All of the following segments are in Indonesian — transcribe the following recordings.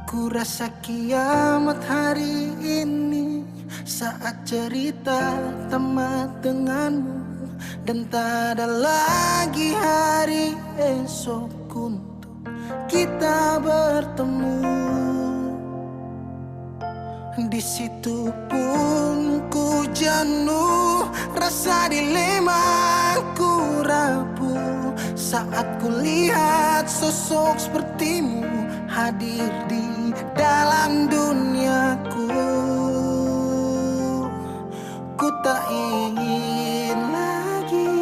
Ku rasa kiamat hari ini saat cerita tamat denganmu, dan tak ada lagi hari esok untuk kita bertemu. Di situ pun ku jenuh, rasa dilema ku rapuh saat ku lihat sosok sepertimu hadir di dalam duniaku. Ku tak ingin lagi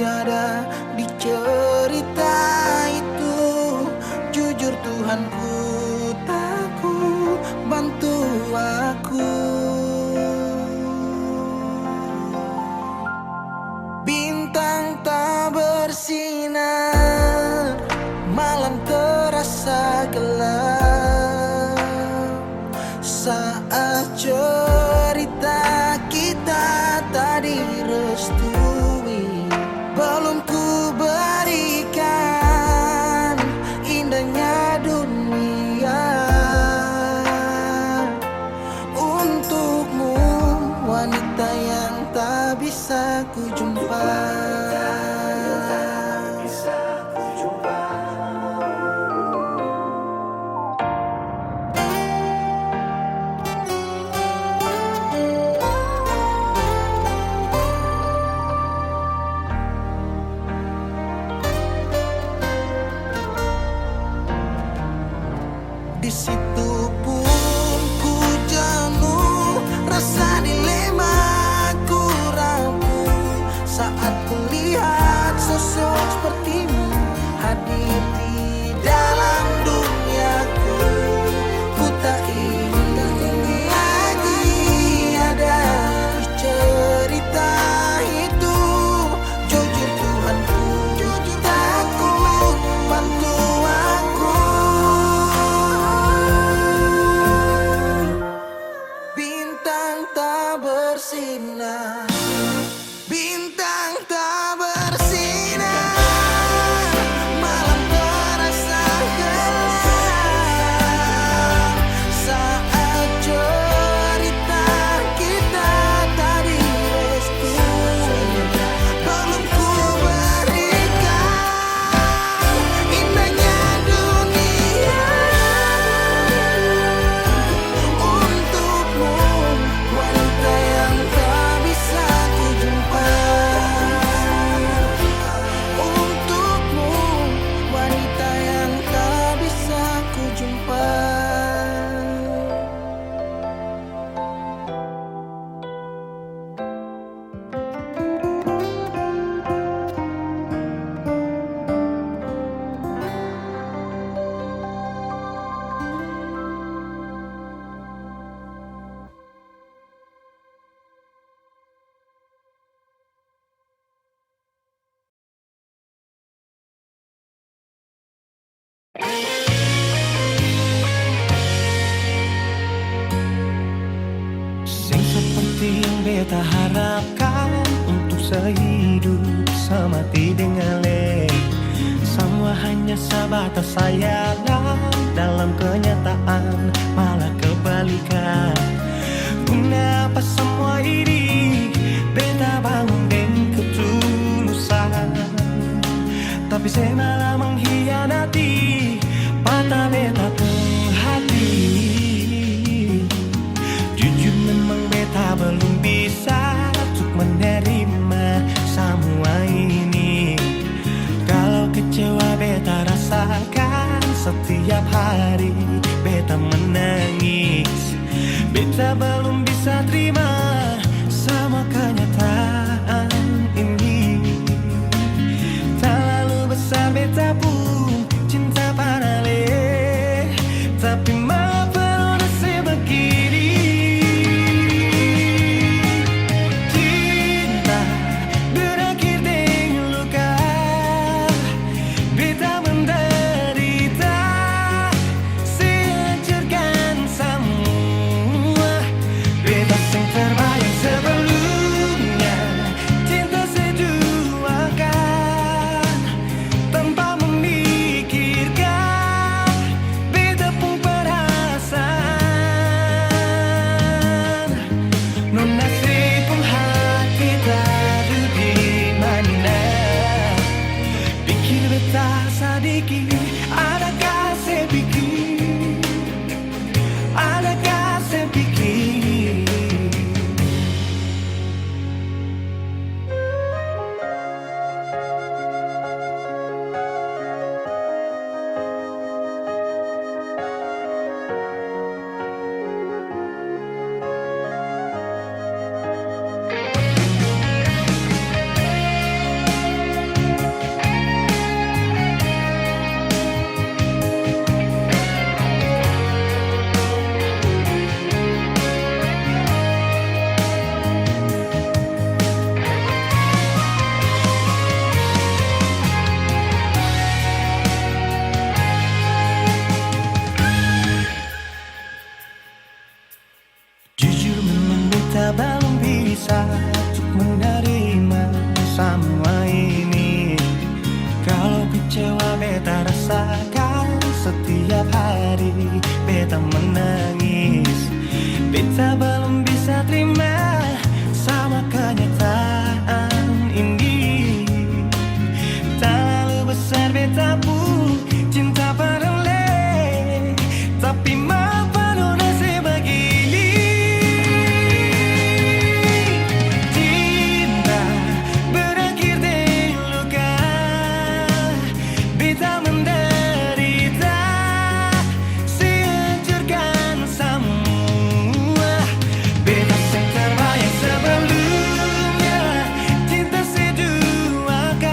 ada di cerita itu. Jujur Tuhan, ku takut, bantu aku. Bintang tak bersinar, malam terasa gelap saat cerita kita tak direstui. Belum ku berikan indahnya dunia untukmu, wanita yang tak bisa ku jumpa. Di situ pun ku jenuh, rasa dilema ku rapuh saat ku lihat sosok sepertimu hadir di dalam duniaku. Ku tak ingin lagi ada di cerita itu. Jujur Tuhan, ku takut, bantu aku. Bintang tak bersinar, bintang tak bersinar, malam terasa gelap saat cerita kita tak direstui. Belum ku berikan indahnya dunia untukmu, wanita yang tak bisa ku jumpa. Untukmu, wanita yang tak bisa ku jumpa. Sing seperti yang beta harapkan, untuk sehidup semati dengan le. Semua hanya sebatas sayangan, dalam kenyataan malah kebalikan. Guna apa semua ini? Beta bangun dengan ketulusan, tapi saya malah mengkhianati mata beta hati. Jujur memang beta belum bisa untuk menerima semua ini. Kalau kecewa beta rasakan setiap hari, beta menangis. Beta belum bisa terima sama kenyataan ini. Tak lalu besar beta pun cinta panale, tapi maaf perlu nasib begini. Cinta berakhir dengan luka, beta menderita, saya hancurkan semua beta sadiki, adakah sepikir, adakah sepikir. Jujur memang beta belum bisa untuk menerima semua ini. Kalau kecewa beta rasakan setiap hari, beta menangis. Beta belum bisa terima sama kenyataan ini. Terlalu besar beta pun cinta padamu, tapi mengapa nona sebegini? Cinta berakhir dengan luka, beta menderita, sehancurkan semua. Beta yang terbayang sebelumnya, cinta seduakan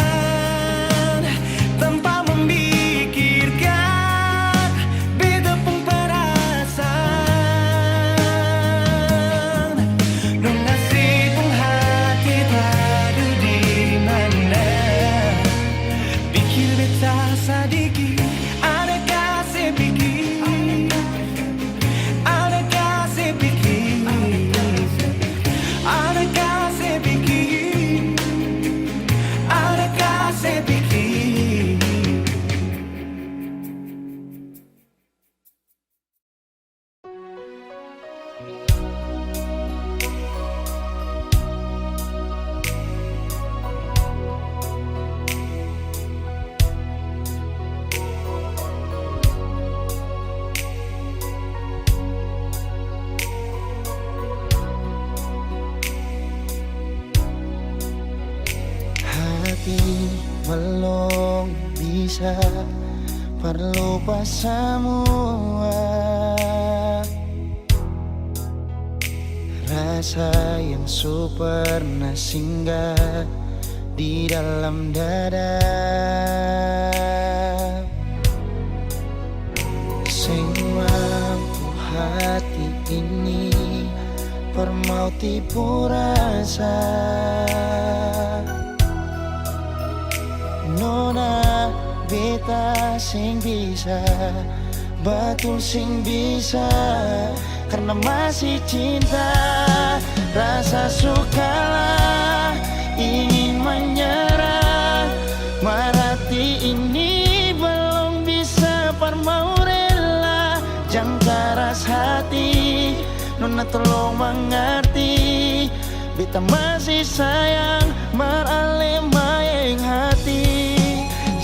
tanpa memikirkan beta pun perasaan. Non nasib pun hati tadu di mana, pikir beta sadiki, adakah sepikir, adakah sepikir, adakah sepikir, adakah sepikir. Hati belum bisa berlupa semua rasa yang pernah singgah di dalam dada. Sing mampu hati ini permauti rasa. Nona beta sing bisa, betul sing bisa, karena masih cinta. Rasa sukalah ingin menyerah, marati ini belum bisa permau rela. Jangan keras hati, nona tolong mengerti, beta masih sayang meralih maeng hati.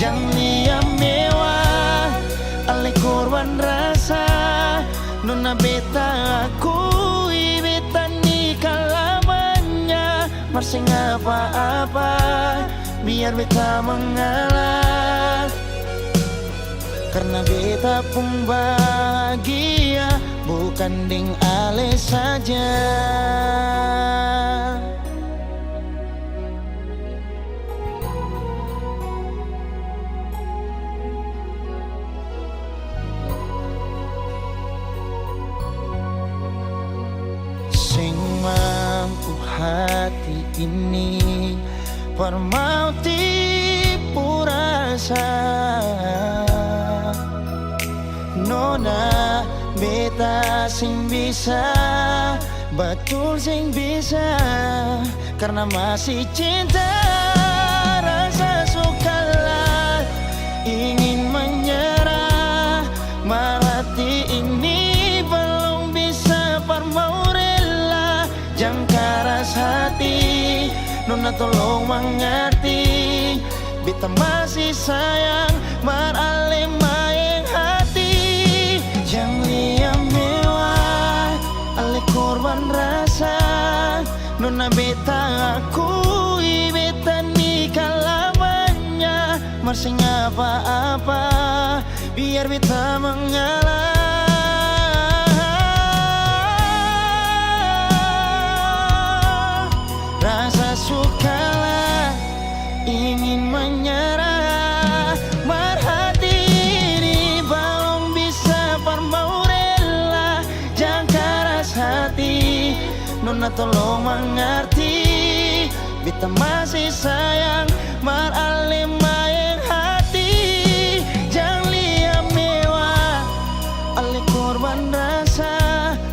Jangan liam mewah, ale korban rasa, nona beta akui beta ni kalabannya. Marsing apa-apa, biar beta mengalah, karena beta pun bahagia, bukan ding ale saja. Sing mampu hati ini permauti rasa. Nona beta sing bisa, betul sing bisa, karena masih cinta. Rasa sukalah ingin menyerah, marati ini belum bisa permau rela. Jangan keras hati, nona tolong mengerti, beta masih masih sayang maralem maeng hati yang liam mewah ale korban rasa nona beta aku beta nikah lamanya masih apa-apa biar beta mengalah. Rasa sukalah ingin menyerah marhati ini belum bisa parmau rela jangan keras hati nona tolong mengerti beta masih sayang maralem maeng hati jangan liam mewah ale korban rasa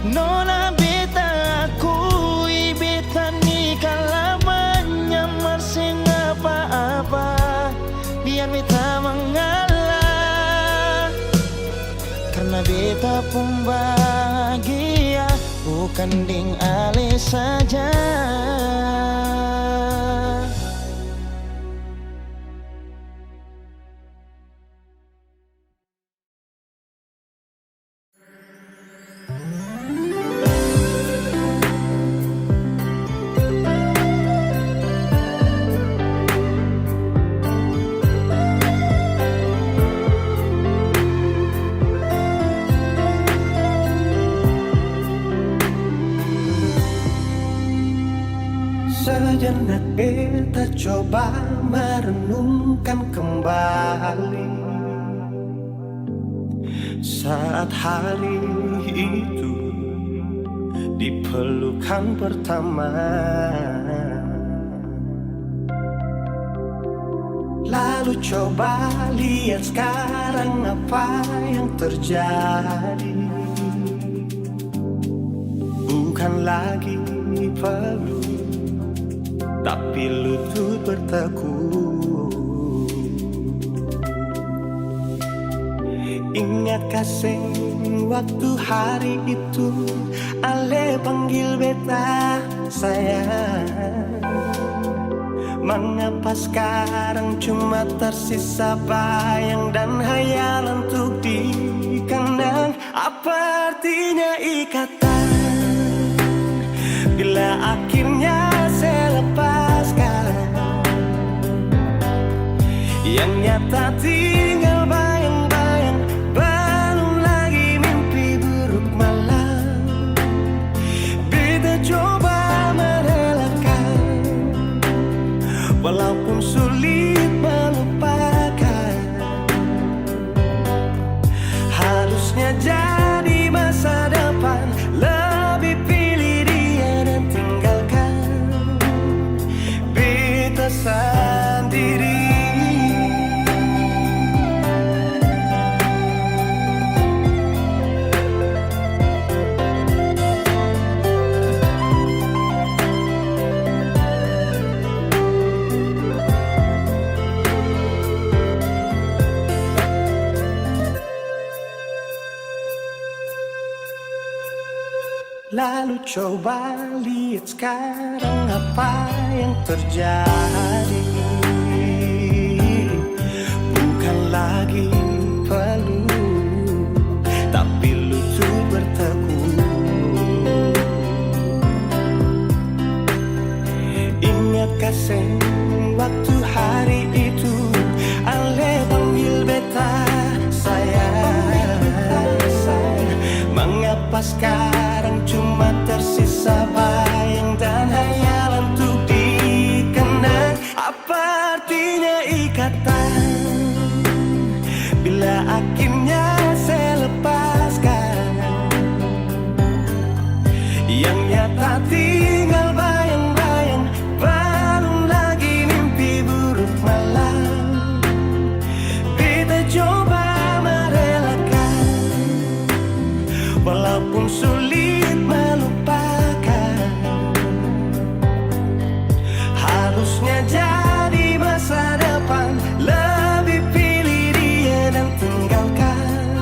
nona beta akui beta nikah lamanya masih apa-apa biar beta mengalah karena beta pun bahagia bukan ding ale saja. Sejenak beta coba merenungkan kembali saat hari itu di pelukan pertama. Lalu coba lihat sekarang apa yang terjadi. Bukan lagi peluk tapi lutut bertekuk. Ingat kasih waktu hari itu ale panggil beta sayang. Mengapa sekarang cuma tersisa bayang dan hayal untuk dikenang. Apa artinya ikatan bila akhirnya saya lepaskan, yang nyata tinggal bayang-bayang, belum lagi mimpi buruk malam. Beta coba merelakan, walaupun sulit melupakan. Harusnya jadi masa depan, lebih pilih dia dan tinggalkan beta sendiri. Lalu coba lihat sekarang apa yang terjadi. Bukan lagi peluk tapi lutut bertekuk. Ingat kasih waktu hari itu ale panggil beta sayang. Mengapa sekarang cuma tersisa bayang dan hayal untuk dikenang. Apa artinya ikatan bila akhirnya saya lepaskan, yang nyata tinggal bayang-bayang, belum lagi mimpi buruk malam. Beta coba merelakan, walaupun sulit melupakan. Harusnya jadi masa depan, lebih pilih dia dan tinggalkan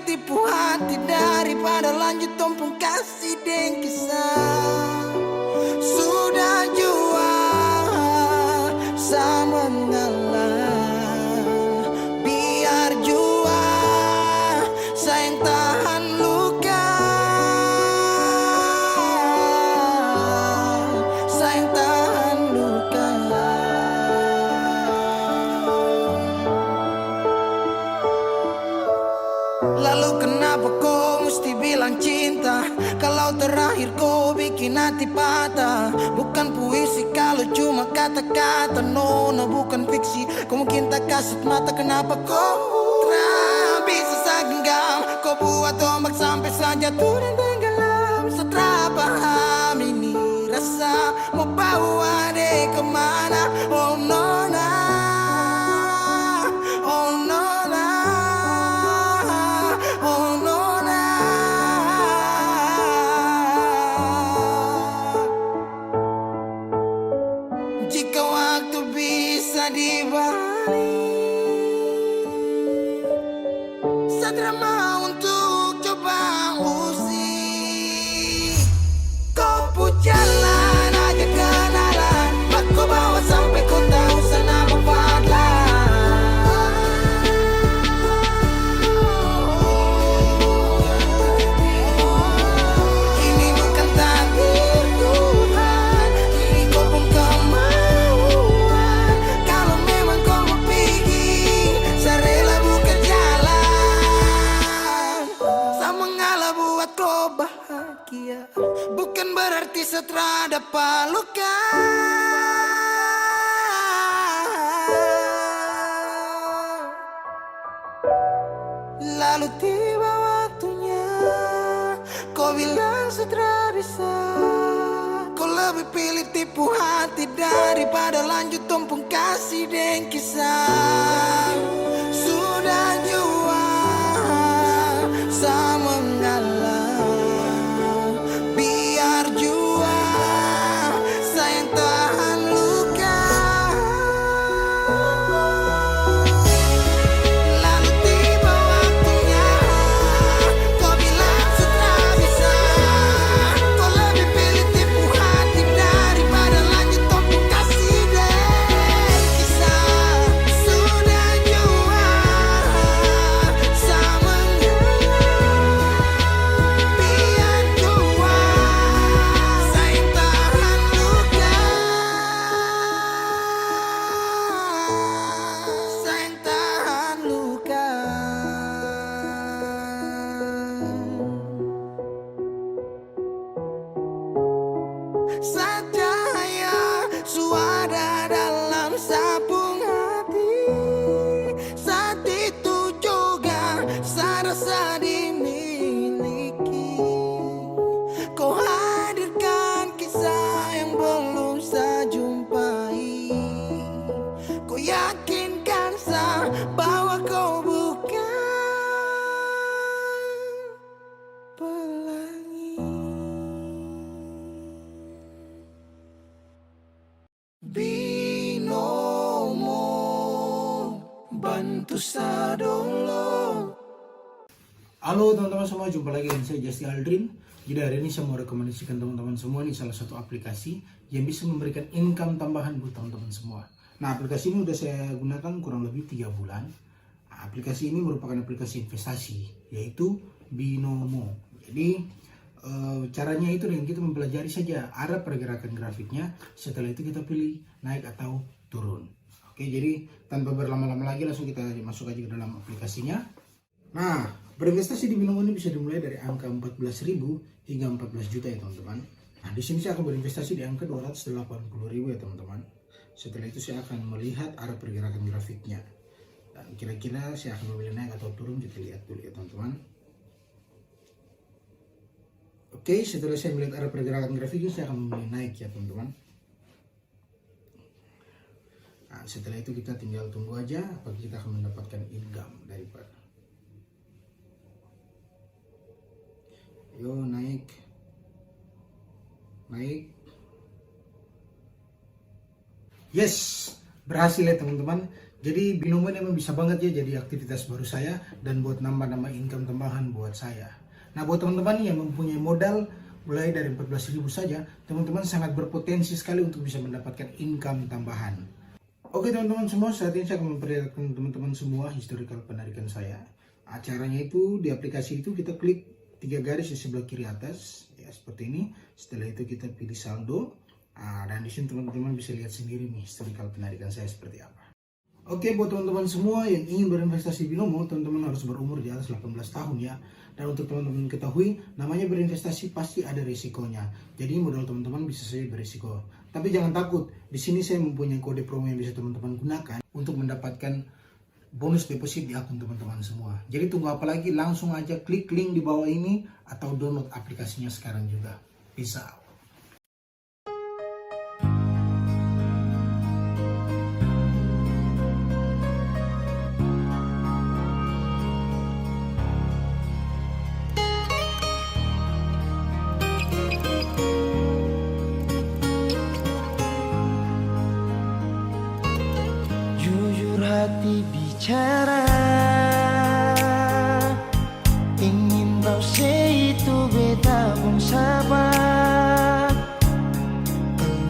pilih tipu hati daripada lanjut tumpung kasih dan kisah. Sudah jua sama mengalah, biar jua sayang tahan luka, sayang tahan luka. Lalu kenapa kau mesti bilang cinta kalau terakhir kau bikin hati patah? Bukan puisi kalau cuma kata-kata, no, no, bukan fiksi. Kau mungkin tak kasut mata, kenapa kau tak bisa segenggam? Kau buat ombak sampai saja turun tenggelam. Setelah paham ini rasa mau bawa deh kemana? Oh no, no. Oh no, no. Oh no, no. Jika waktu bisa dibalik, Satria mau untuk coba usik. Kau pun jalan aja kenalan, aku bawa sampai kau tahu senama ini bukan takdir Tuhan, ini kau pun kemauan. Kalau memang kau mau pergi, saya rela buka jalan. Saya mengalah buat kau bahagia, bukan berarti setelah dapat luka. Lalu tiba waktunya, kau bilang setelah bisa. Kau lebih pilih tipu hati daripada lanjut tumpung kasih dan kisah. Sudah jua sama mengalah, biar jua sayang tahan luka. Lalu tiba waktunya, kau bilang sudah bisa. Kau lebih pilih tipu hati daripada lanjut tumpung kasih dan kisah. Sudah jua sama mengalah, biar jua sayang tahan luka. Sayang tahan luka. Cahaya suara dalam sabung hati, saat itu juga saya rasa dimiliki. Kau hadirkan kisah yang belum saya jumpai. Kau yakinkan saya bahwa kau bukan pelangi. Binomo bantu sadolo. Halo teman-teman semua, jumpa lagi dengan saya Justy Aldrin. Jadi hari ini saya mau rekomendasikan teman-teman semua ini salah satu aplikasi yang bisa memberikan income tambahan buat teman-teman semua. Nah, aplikasi ini udah saya gunakan kurang lebih 3 bulan. Nah, aplikasi ini merupakan aplikasi investasi, yaitu Binomo. Jadi caranya itu dengan kita mempelajari saja arah pergerakan grafiknya. Setelah itu kita pilih naik atau turun. Oke, jadi tanpa berlama-lama lagi langsung kita masuk aja ke dalam aplikasinya. Nah, berinvestasi di Binomo ini bisa dimulai dari angka 14.000 hingga 14 juta ya teman-teman. Nah, di sini saya akan berinvestasi di angka 280.000 ya teman-teman. Setelah itu saya akan melihat arah pergerakan grafiknya. Dan kira-kira saya akan memilih naik atau turun, kita lihat dulu ya teman-teman. Oke, setelah saya melihat arah pergerakan grafiknya, saya akan memilih naik ya teman-teman. Nah, setelah itu kita tinggal tunggu aja apakah kita akan mendapatkan income daripada. Yo, naik. Yes, berhasil ya teman-teman. Jadi binomo ini memang bisa banget ya jadi aktivitas baru saya dan buat nambah-nambah income tambahan buat saya. Nah buat teman-teman yang mempunyai modal mulai dari 14.000 saja, teman-teman sangat berpotensi sekali untuk bisa mendapatkan income tambahan. Oke teman-teman semua, saat ini saya akan memperlihatkan teman-teman semua historical penarikan saya. Acaranya itu di aplikasi itu kita klik 3 garis di sebelah kiri atas ya seperti ini. Setelah itu kita pilih saldo. Dan di sini teman-teman bisa lihat sendiri nih historical penarikan saya seperti apa. Oke, buat teman-teman semua yang ingin berinvestasi binomo, teman-teman harus berumur di atas 18 tahun ya. Dan untuk teman-teman ketahui, namanya berinvestasi pasti ada risikonya. Jadi modal teman-teman bisa saja berisiko. Tapi jangan takut, di sini saya mempunyai kode promo yang bisa teman-teman gunakan untuk mendapatkan bonus deposit di akun teman-teman semua. Jadi tunggu apa lagi, langsung aja klik link di bawah ini atau download aplikasinya sekarang juga. Peace out. Jujur hati bicara, ingin tahu itu beta pun sabar.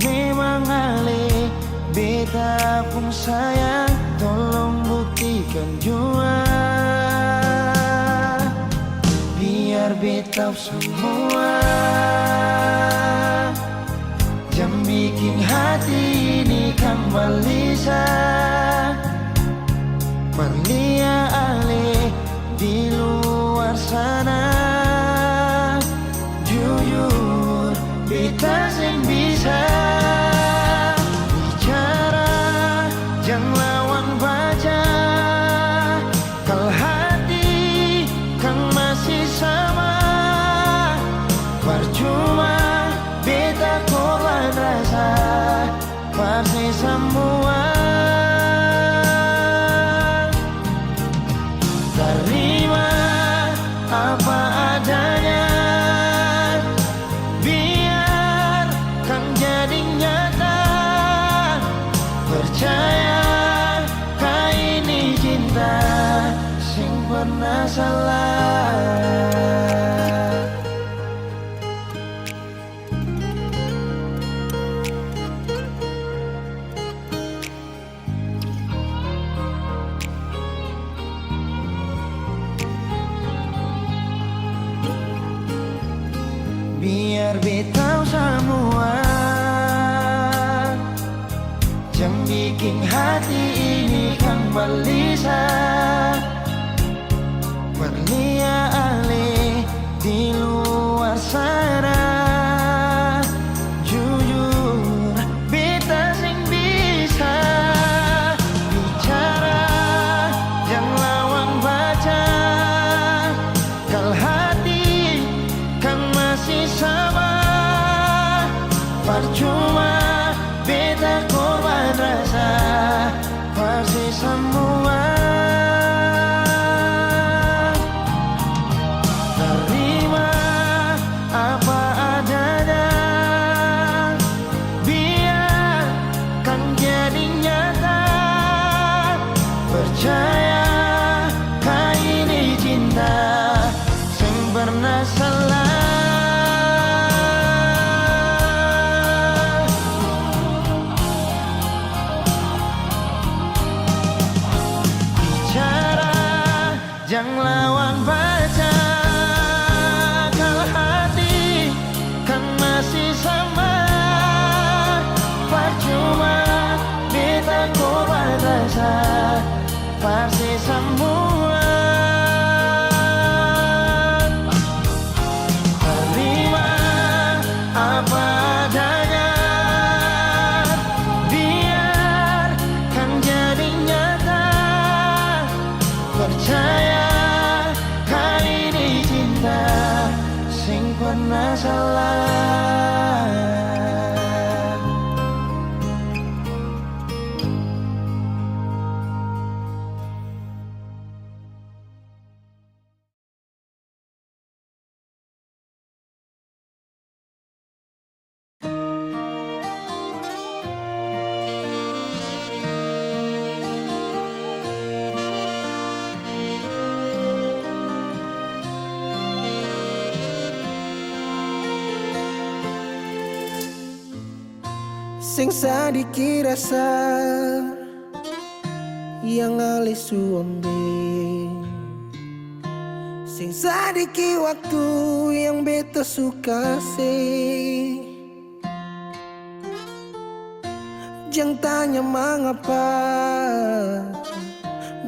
Memang ale beta pun sayang, tolong buktikan jua. Biar beta semua jam bikin hati ini kembali Perlia ale di luar sana. Jujur beta sing bisa bicara, jangan lawan baca. Kalau hati kan masih sama, percuma beta korban rasa pasti semua. Terima apa adanya, biarkan jadi nyata. Percaya kau ini cinta sing pernah salah. Biar beta semua jam bikin hati ini kembali Perlia ale di luar sana. Jujur beta sing bisa bicara, jangan lawan baca. Kalau hati kan masih sama, percuma beta korban rasa pasti semua. Terima apa adanya, biarkan jadi nyata. Percaya kau ini cinta sing pernah salah. Jangan lawan baca. Kalau hati kan masih sama, percuma beta korban rasa pasti semua. Terima apa adanya, biarkan jadi nyata. Percaya sing pernah salah. sing sadiki rasa yang ale suambe, sing sadiki waktu yang beta suka sih. Jangan tanya mengapa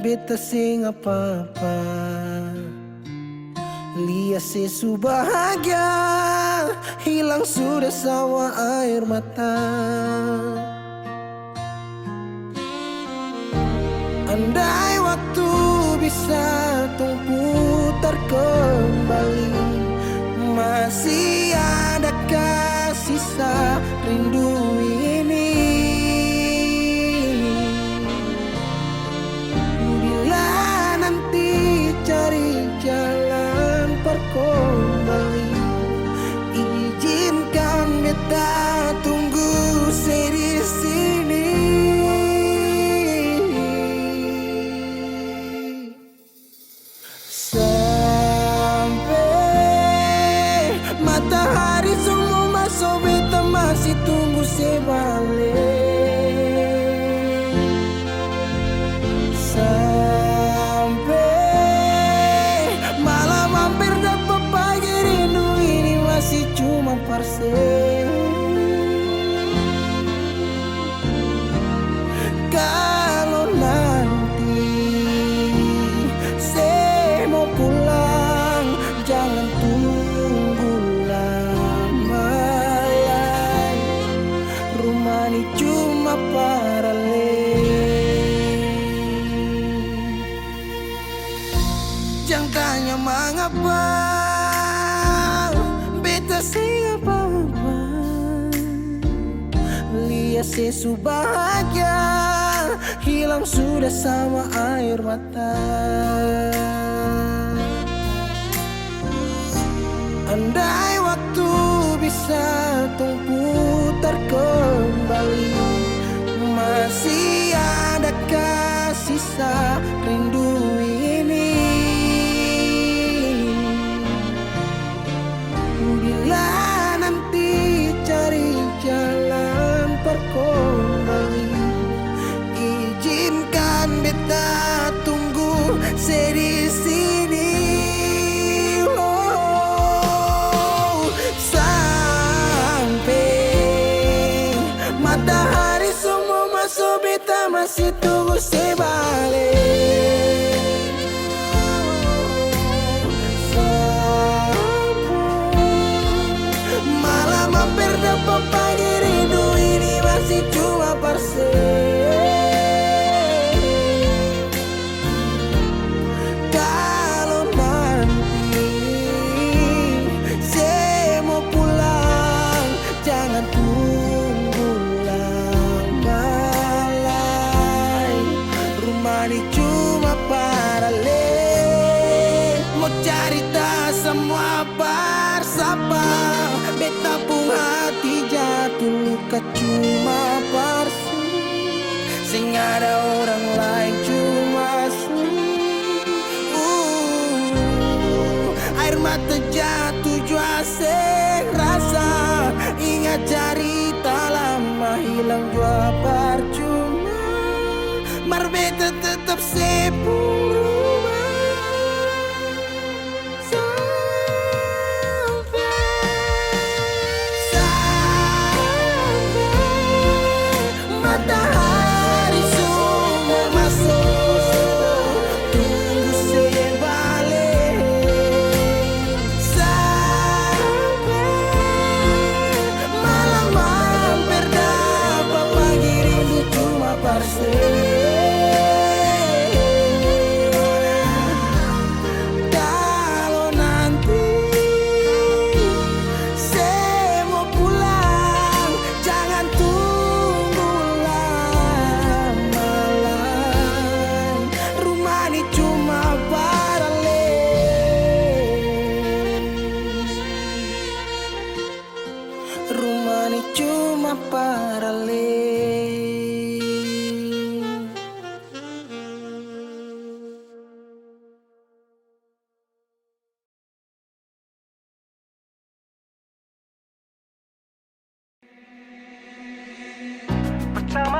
beta sing apa-apa, lihat sesu bahagia hilang sudah sama air mata. Andai waktu bisa tung putar kembali, masih adakah sisa rindu ini? Bila nanti cari jalan kembali, izinkan beta tunggu di sini. Sampai matahari semua masuk, beta masih tunggu sebalik. Sampai malam hampir dapat pagi, rindu ini masih cuma parse. Kalau nanti saya mau pulang, jangan tunggu lama lagi. Rumah ini cuma paralel. Jangan tanya mengapa beta sing apa-apa, lihat sesu bahagia hilang sudah sama air mata. Andai waktu bisa tung putar kembali, masih adakah sisa rindu ini? Bila nanti cari jalan kembali, izinkan beta tunggu di sini. Oh, sampai matahari semua masuk, beta masih tunggu sebalik. Malam hampir dapat pagi, rindu ini masih cuma parse. Kalau nanti saya mau pulang, jangan tunggu lama lagi. Rumah ini cuma paralel, mau cerita semua bersapa. Beta pun hati jatuh luka cuma parsi, sing ada orang lain cuma air mata jatuh jua sing rasa, ingat cerita lama hilang jua percuma. Mar beta tetap sepuluh. Matahari semua masuk, tunggu sebalik. Sampai malam hampir dapat pagi, rindu cuma parse.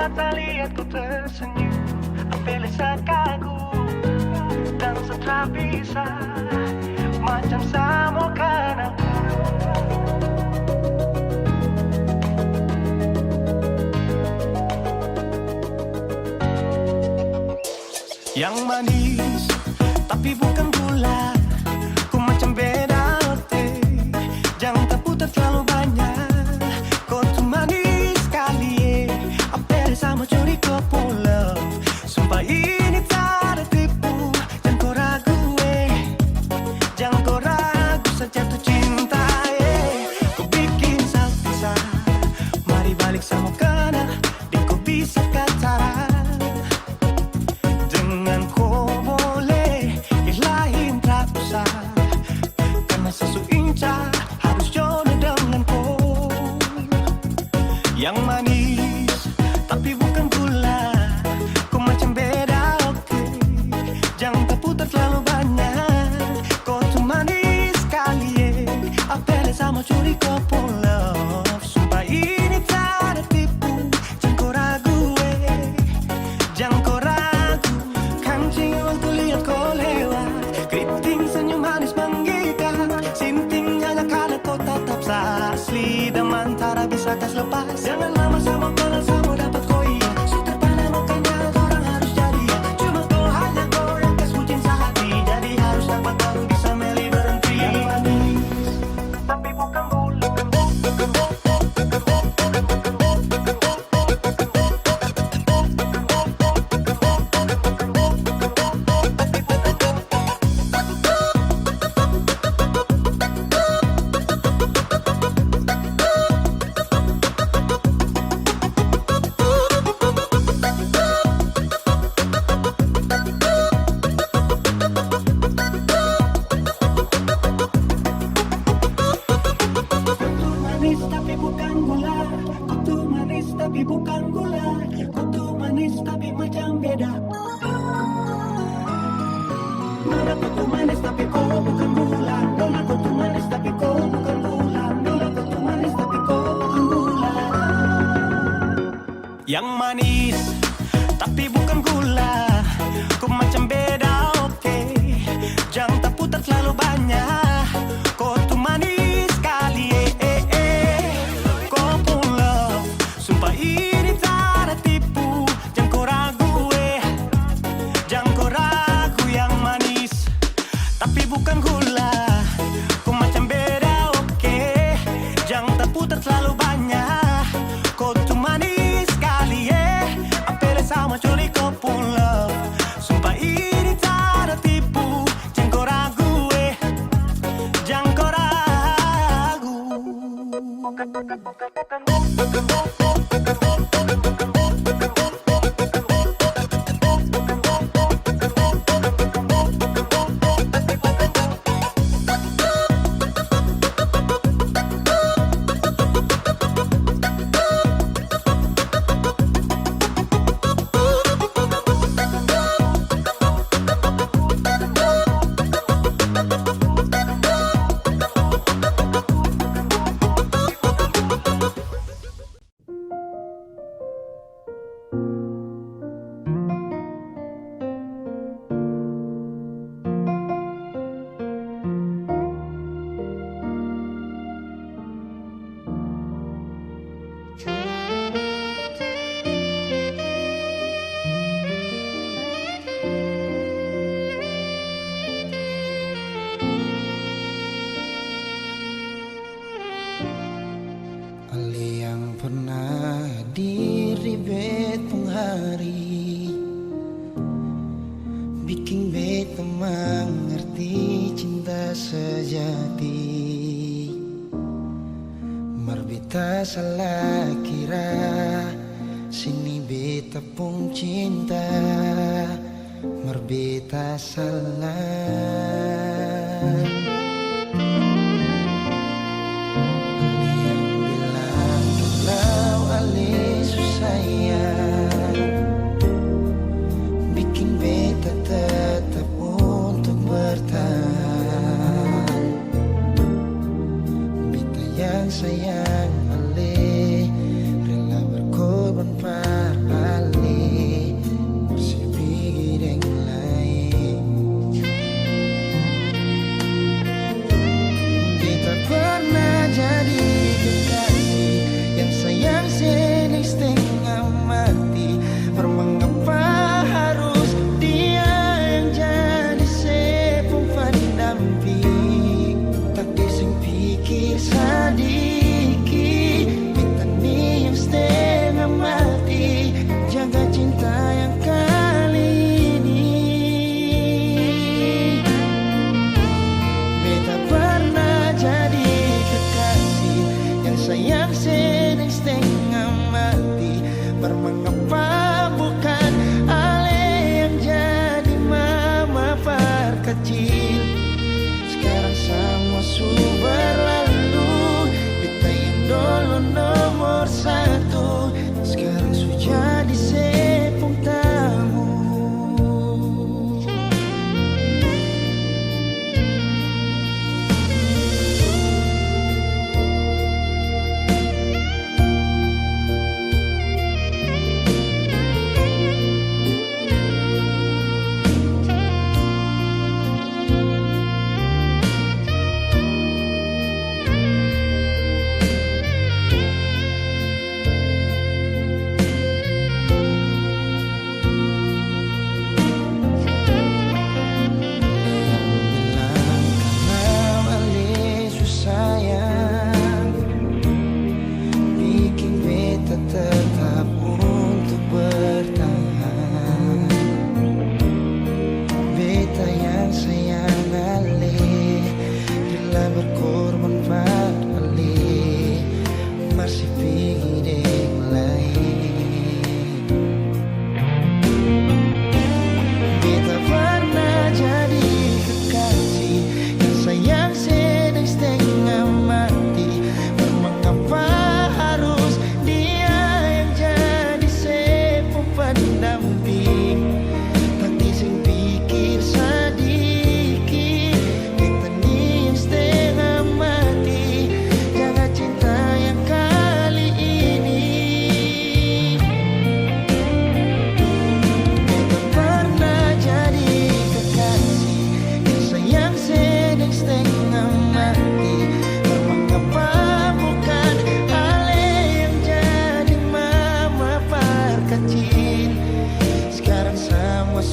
mata lihat ku tersenyum, apeles kagum dan setra bisa macam samo kan aku. Yang manis tapi bukan gula, ku macam beda ote. Jangan terputar terlalu banyak, kau tuh manis sekali. Apel sama curi kau pulau, sumpah ini tak ada tipu. Jangan kau ragu, jangan kau ragu saja tuh cinta. Kau bikin salsa, mari balik sama kena, di kau bisa kataran. Dengan kau boleh ilahin tak usah, karena sesuinca harus jodoh dengan kau. Yang manis tapi bukan gula, kau macam beda oke. Jangan terputar terlalu banyak, kau tuh manis sekali. Apel sama curi kau pulau, sumpah ini tak ada tipu. Jangan kau ragu, jangan kau ragu. Kancing waktu lihat kau lewat, keriting senyum manis menggigit. Sinting hanya karena kau tetap asli, dan mantara bisa kas lepas. Jangan lama sama kenal sama dapat kau iya. Suter pada makanya orang harus jadi. Cuma kau hanya goreng kas bucin sehati, jadi harus dapat baru bisa meli berhenti. Yang manis tapi bukan gula. Manis tapi bukan gula, kutu manis tapi bukan gula, kutu manis tapi macam beda. Nona kutu manis tapi kau bukan gula, nona kutu manis tapi kau bukan gula, nona kutu manis tapi kau bukan gula. Yang manis tapi bukan gula, kau macam beda oke. Jangan terputar terlalu banyak, kau tuh manis sekali. Kau pulau, sumpah ini tak ada tipu. Jangan kau ragu, jangan kau ragu. Yang manis tapi bukan gula, kau macam beda oke. Jangan terputar terlalu banyak, kau tuh manis sekali. Apel sama curi kau pulau, sumpah ini tak ada tipu. Jangan kau ragu, jangan kau ragu. Ale yang pernah hadir di betong hari, bikin beta mengerti cinta sejati. Marbeta salah kira, sini beta pun cinta. Marbeta salah. Bikin beta tetap untuk bertahan. Beta yang sayang Ale, rela berkorban parah.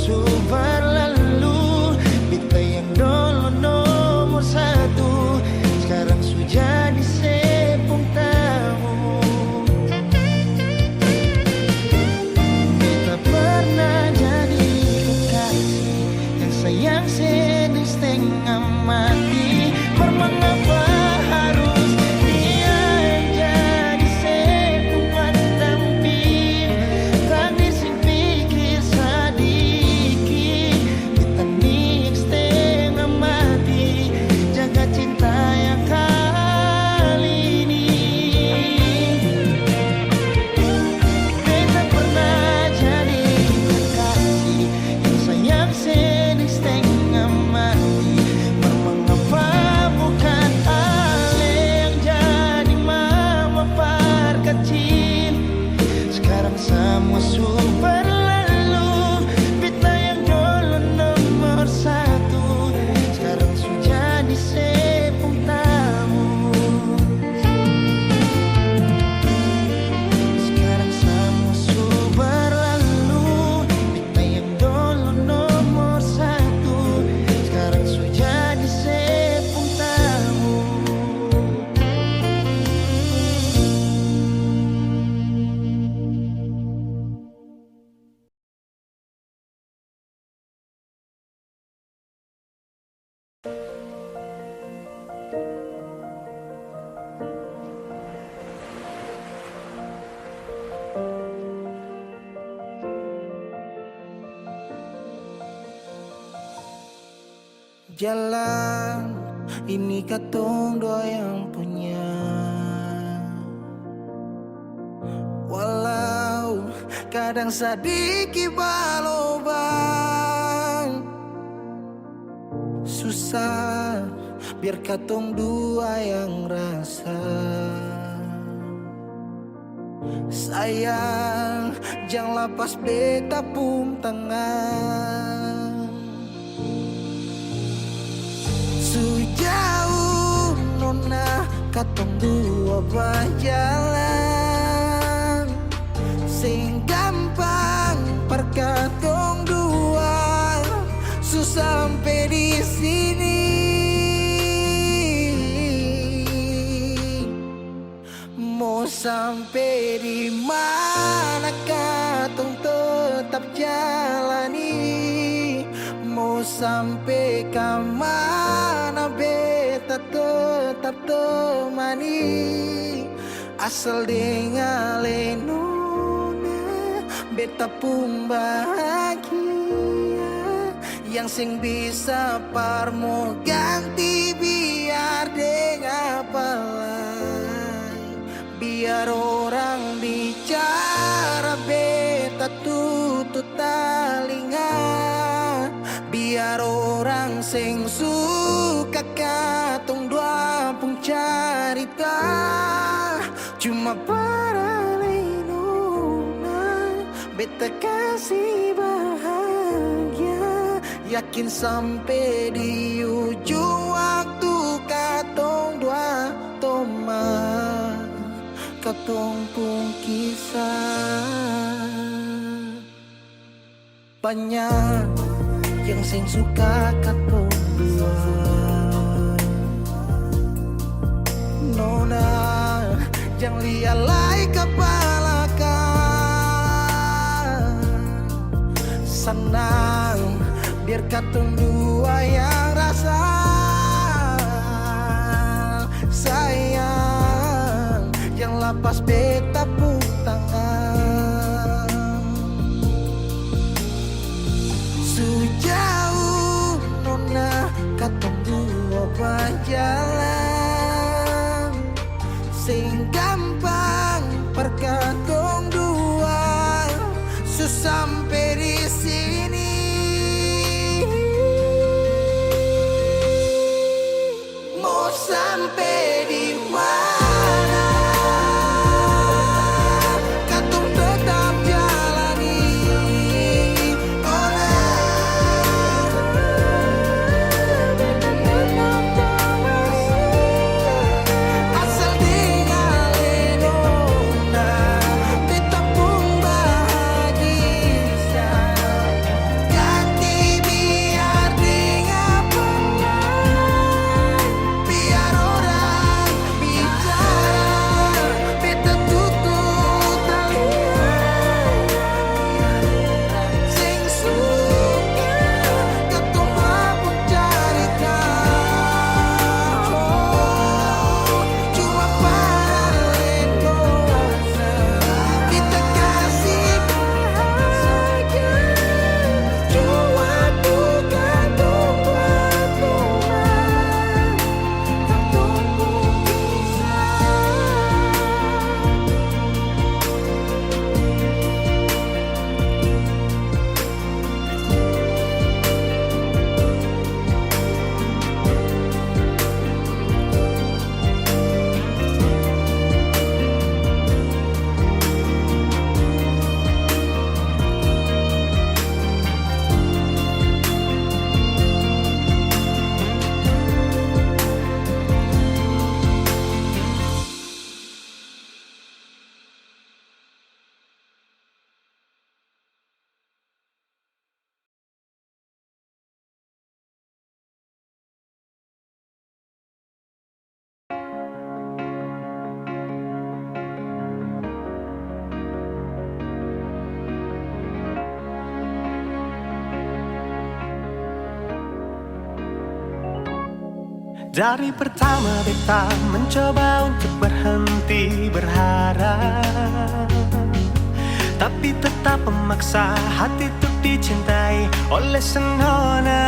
musuh berlalu. Beta yang dulu nomor satu, sekarang sudah disepung tamu. Beta pernah jadi kekasih yang sayang sedang setengah mati. Mengapa harus dia yang jadi sepung pendamping? Tadi sing pikir sedikit, kita nih setengah mati. Jaga cinta yang kali ini. Beta pernah jadi kekasih yang sayang sedang setengah mati. Mengapa bukan Ale yang jadi mama perkecil? Sekarang semua sudah berlalu. Beta yang dulu nomor satu, sekarang sudah disepung tamu. Sekarang semua sudah berlalu. Beta yang dulu nomor satu, sekarang sudah disepung tamu. Jalan ini katong dua yang punya. Walau kadang sedikit balobang, susah biar katong dua yang rasa. Sayang jangan lepas beta pun tangan. Sejauh nona katong dua berjalan, sing gampang perkatong dua, susah sampai di sini. Mau sampai di mana katong tetap jalani. Mau sampai ke mana beta tetap temani. Asal dengan lenona beta pun bahagia. Yang sing bisa parmo ganti biar dengan palai. Biar orang bicara beta tutut talinga. Biar orang sing suka katong dua pun carita. Cuma para lenona beta kasih bahagia. Yakin sampai di ujung waktu katong dua toma, katong pun kisah. Banyak yang sing suka katong dua, nona jangan lialai kepala kan. Senang biar katong dua yang rasa. Sayang yang lepas beta pun tangan. Sejauh nona katong dua berjalan, sing gampang perkatong dua, susah sampai di sini. Mau sampai di mana katong tetap jalani. Oh nah. Dari pertama beta mencoba untuk berhenti berharap, tapi tetap memaksa hati untuk dicintai oleh senona.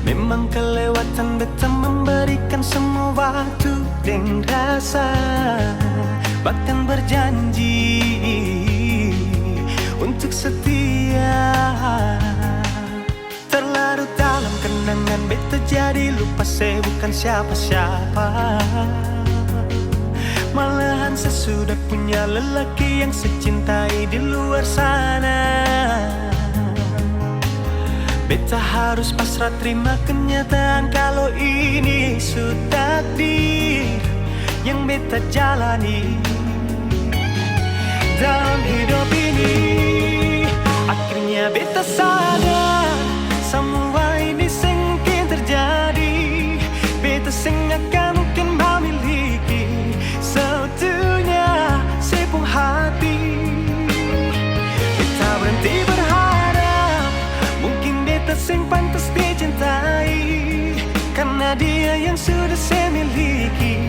Memang kelewatan beta memberikan semua waktu dan rasa, bahkan berjanji untuk setia. Terlarut dalam kenangan beta jadi lupa saya bukan siapa-siapa. Malahan saya sudah punya lelaki yang saya cintai di luar sana. Beta harus pasrah terima kenyataan kalau ini sudah takdir yang beta jalani dalam hidup ini. Akhirnya beta sadar semua ini sengkin terjadi. Beta akan mungkin memiliki seutuhnya sepenuh hati. Beta berhenti berharap mungkin beta sing pantas dicintai, karena dia yang sudah saya miliki.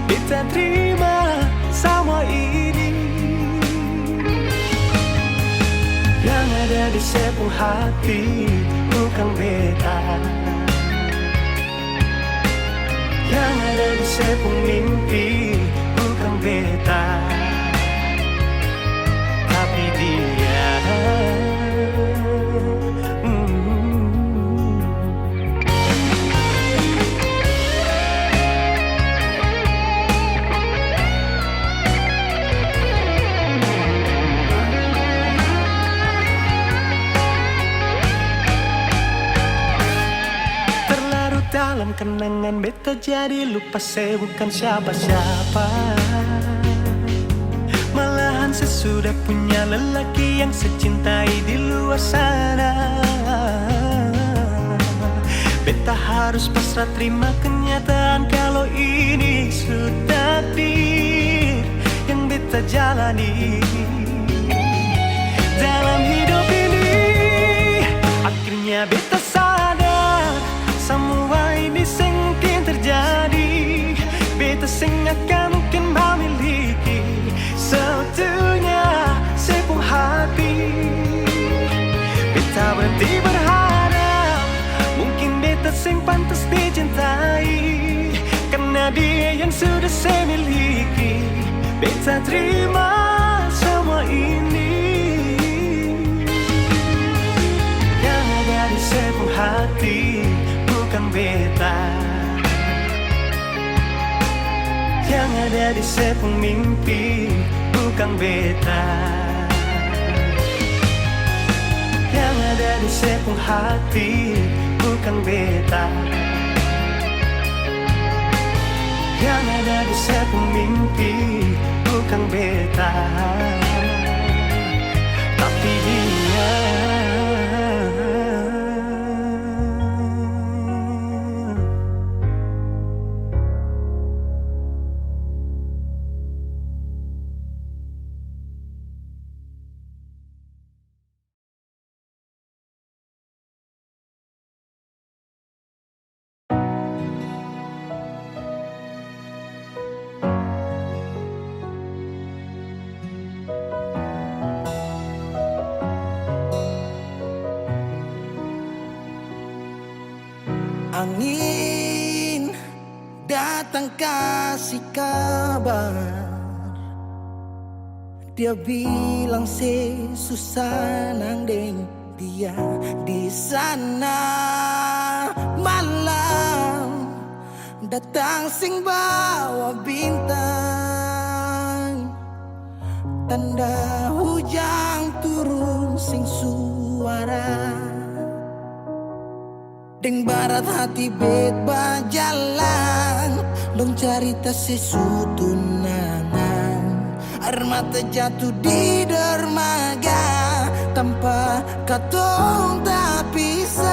Beta terima semua ini. Yang ada di sepenuh hati bukan beta, yang ada di sepenuh mimpi bukan beta, tapi dia. Dalam kenangan beta jadi lupa saya bukan siapa-siapa. Malahan saya sudah punya lelaki yang saya cintai di luar sana. Beta harus pasrah terima kenyataan kalau ini sudah takdir yang beta jalani dalam hidup ini. Akhirnya beta sadar semua ini sengkin terjadi. Beta akan mungkin memiliki seutuhnya sepenuh hati. Beta berhenti berharap mungkin beta sing pantas dicintai, karena dia yang sudah saya miliki. Beta terima semua ini. Yang ada di sepenuh hati bukan beta, yang ada di sepenuh mimpi bukan beta, yang ada di sepenuh hati bukan beta, yang ada di sepenuh mimpi bukan beta, tapi dia. Angin datang kasih kabar, dia bilang susah nang deng dia di sana. Malam datang sing bawa bintang, tanda hujan turun sing suara. Deng barat hati bet bajalan, dong cerita sesutunangan. Air mata jatuh di dermaga, tanpa katong tak pisah.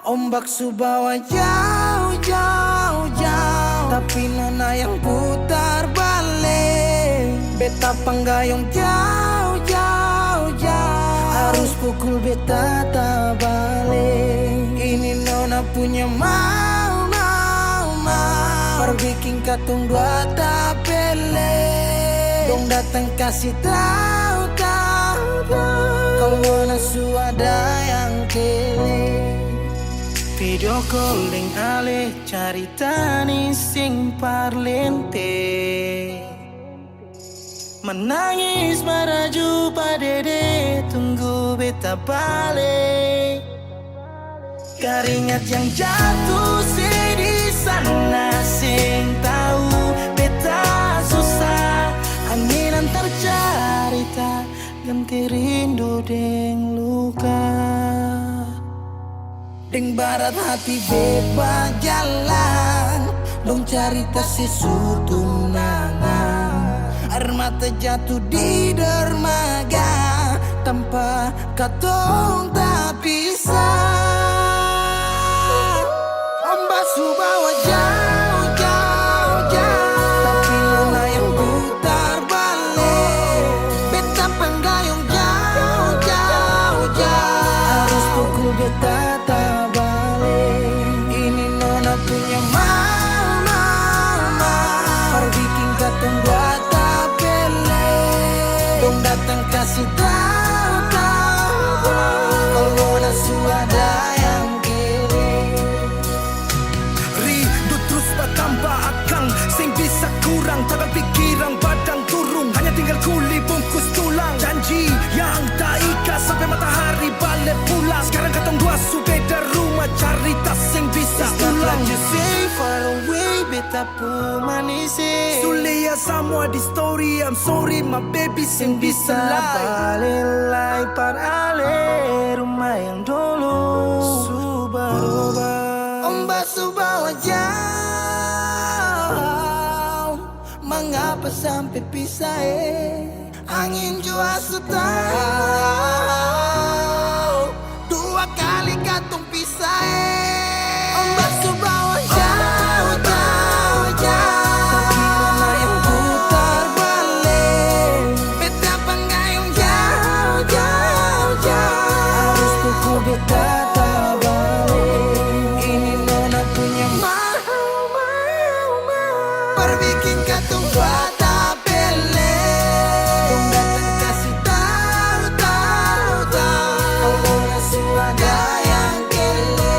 Ombak subawa jauh, jauh, jauh, tapi nona yang putar balik. Beta panggayong jauh, jauh, jauh, harus pukul beta tak balik. punya mau perbikin katong dua tapele dong datang kasih tahu kalau nasu ada yang kele video calling ale carita ni sing parlente menangis maraju padede tunggu beta balik keringat yang jatuh di sana sing tahu beta susah angin antar carita ganti rindu deng luka deng barat hati bebas jalan dong carita sesutunangan air mata jatuh di dermaga tanpa katong tak bisa ombak bawa jauh tapi luna yang putar balik beta penggayung jauh harus pukul beta tak balik ini nona punya mama perbikin katong dua tapele dong datang kasih tahu kalau nasu ada yang sing bisa kurang, tangan pikiran badan turung hanya tinggal kuli bungkus tulang janji yang tak ikhlas sampai matahari balik pulang sekarang katong dua su beda rumah carita sing bisa ulang you say far away beta pu manisi Sulia semua di story I'm sorry my baby sing bisa balelai par ale rumah yang dulu subaroba ombak subawa mengapa sampai pisah angin jua tahu dua kali katong pisah ombak subawa jauh tapi mana yang putar balik beta penggayung jauh harus pukul beta tak balik ini nona punya perbikin katong dua tapele dong datang kasih tahu kalau nasu ada yang kele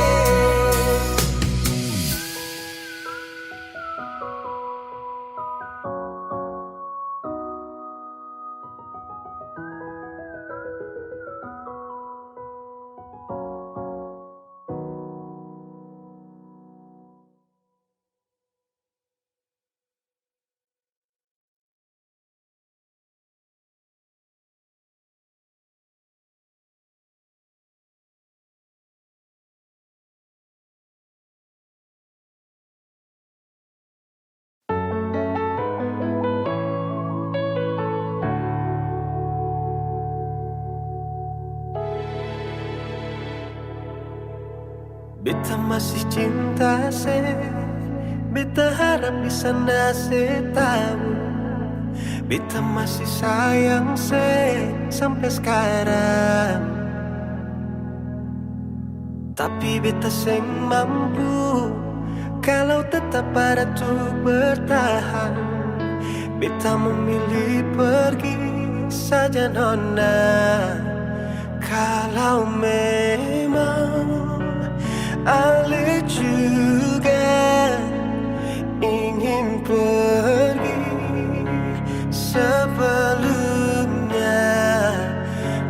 Beta masih cinta se Beta harap di sana se tahu Beta masih sayang se sampai sekarang Tapi beta seng mampu kalau tetap pada tuh bertahan Beta memilih pergi saja nona Kalau memang Ale juga ingin pergi sebelumnya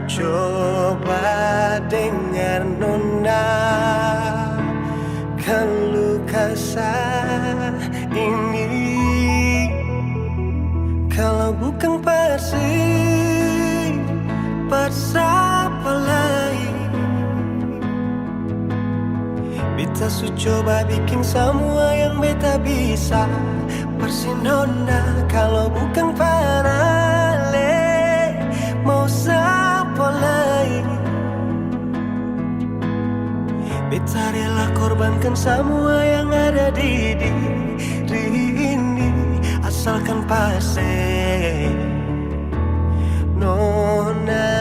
Coba dengar nona keluh kesah ini Kalau bukan siapa lain Beta su coba bikin semua yang beta bisa Persinona kalau bukan parale Mau siapa lain Beta rela korbankan semua yang ada di diri ini Asalkan pasti Nona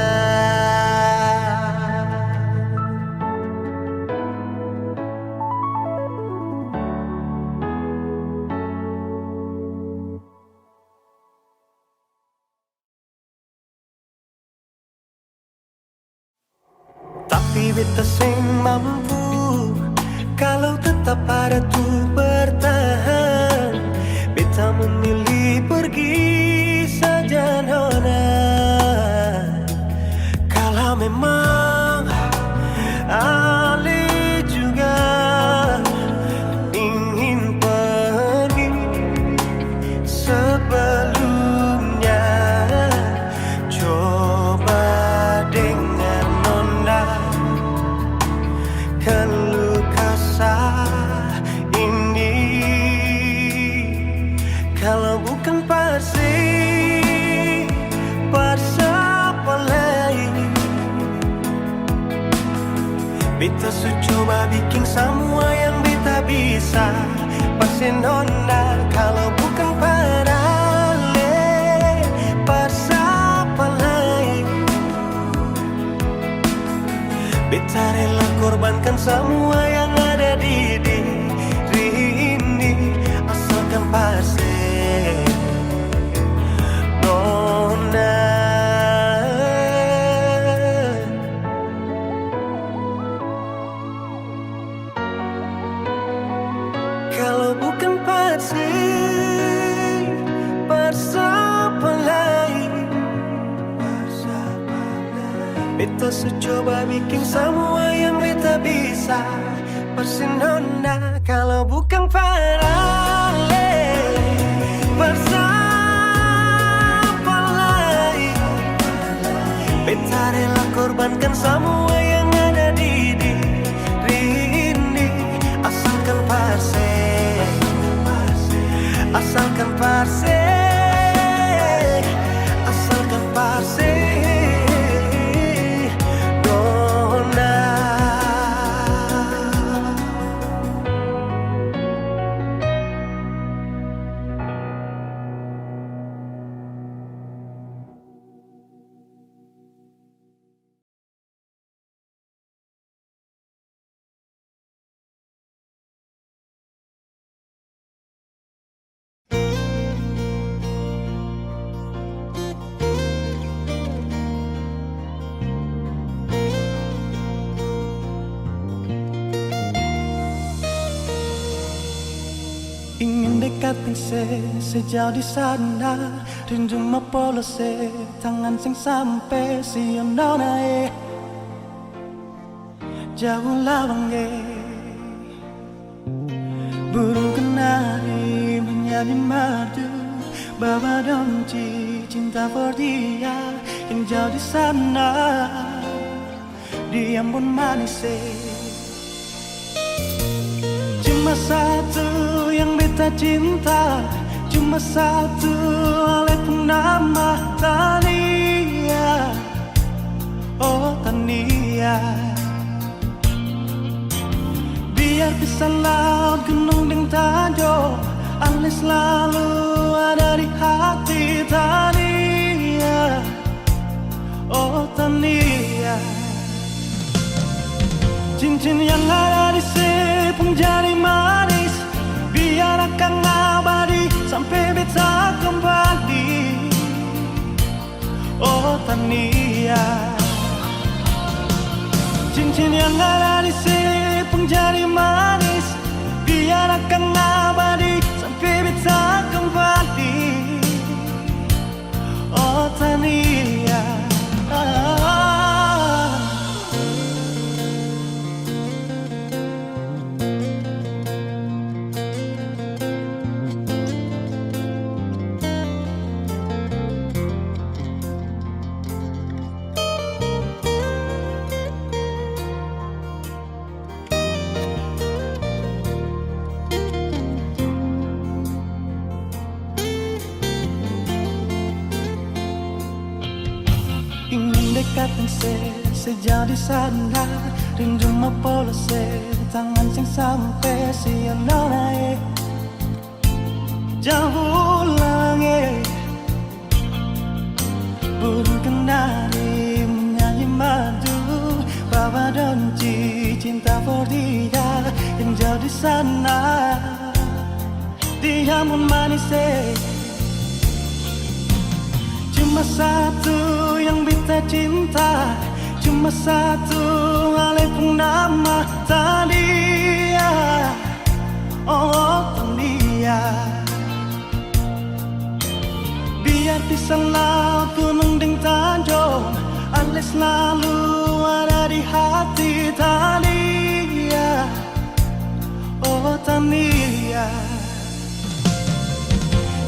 tapi beta sing mampu kalau tetap ada tuh bertahan. Beta memilih pergi saja nona. Kalau memang Ale juga ingin pergi sebelumnya, coba dengan nona keluh kesah ini. Kalau bukan pasti siapa lain. Beta coba bikin semua yang beta bisa. Pasti nona kalau bukan pada Ale, siapa lain. Beta rela korbankan semua yang ada di diri ini, asalkan pasti nona. Kalau bukan pasti siapa lain. Beta coba bikin semua yang beta bisa. Pasti nona kalau bukan pada Ale, siapa lain. Beta rela korbankan semua yang ada di diri ini, asalkan pasti. Asalkan pasti, asalkan pasti nona. Ingin dekatin sejauh di sana, rindu mepolos tangan sing sampai si nona jauh lawang burung kenari menyanyi madu, bawa donci cinta for dia yang jauh di sana, dia pun manis. Cuma satu yang beta cinta, cuma satu Ale pun nama Tania. Oh Tania, biar bisa laut gunung dan tajo, Ale selalu ada di hati Tania. Oh Tania, cincin yang ada di sepung jari manis, biar akan abadi sampai beta kembali. Oh Tania, cincin yang ada di sepung jari manis, biar akan abadi sampai beta kembali. Oh Tania, dekatin sejauh di sana, rindu mepolos tangan sing sampai si nona jauh langit, burung kenari menyanyi madu, bawa donci cinta for dia yang jauh di sana, dia pun manis. Cuma satu yang beta cinta, cuma cuma satu alih pun nama Tania. Oh Tania, biar di laut gunung ding tanjung, alih selalu ada di hati Tania. Oh Tania,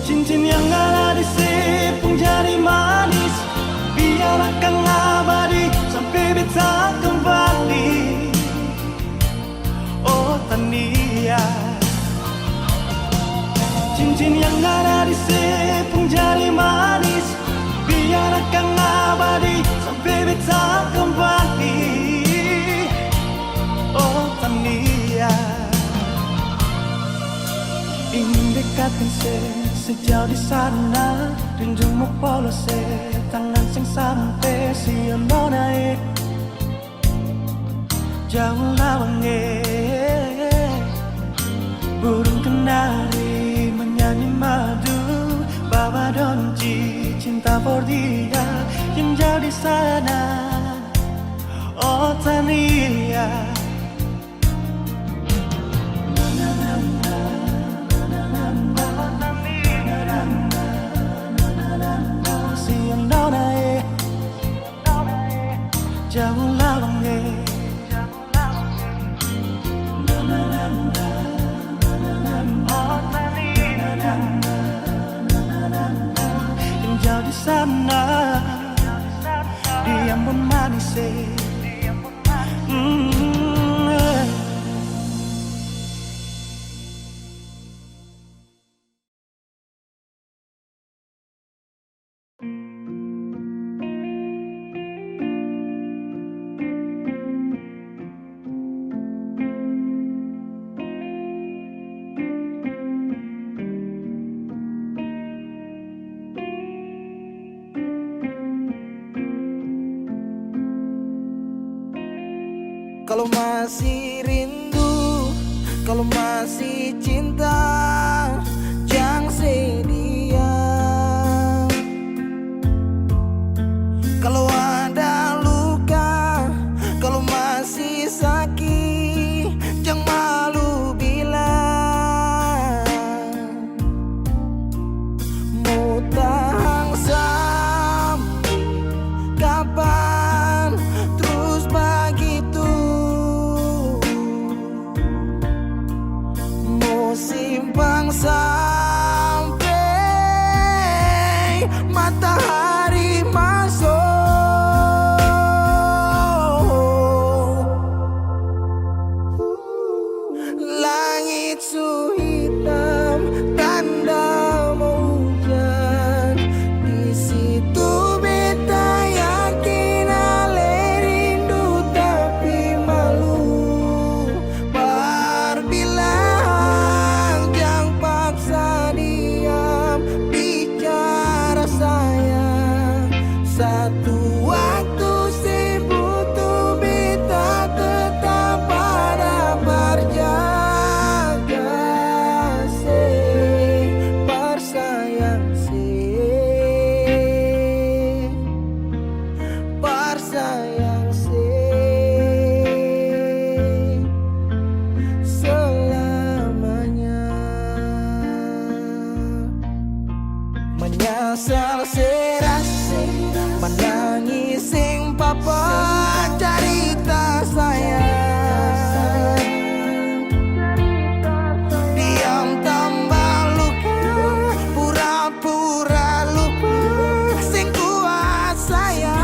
cincin yang ada di sipung jari manis, biar akan abadi sampai beta kembali. Oh Tania, cincin yang ada di sipung jari manis, biar akan abadi sampai beta kembali. Oh Tania, ingin dekatkan sejauh di sana, rindumu polos tangan sing sampai siang naik jauh lawange. Burung kenari menyanyi madu, bawa donji cinta for dia yang jauh di sana. Oh Tania, siang naik jauh lawange. Yang jauh di sana, dia pun manis. Kalau masih rindu, kalau masih cinta, jangan sedia. Kalau ada luka, kalau masih sakit, jangan malu bilang. Mau tahan sampai kapan terus begitu? Simpang sampai matahari masuk. Langit su hitam, tanda mau hujan. Di situ beta yakin ale rindu tapi malu. Berbilang jangan paksa diam, bicara sayang. Satu waktu si butuh beta tetap ada berjaga. Se bersayang, bersayang selamanya. Menyesal serasi, menangis sing papa cerita sayang. Diam tambah luka, pura-pura lupa, sing kuat sayang.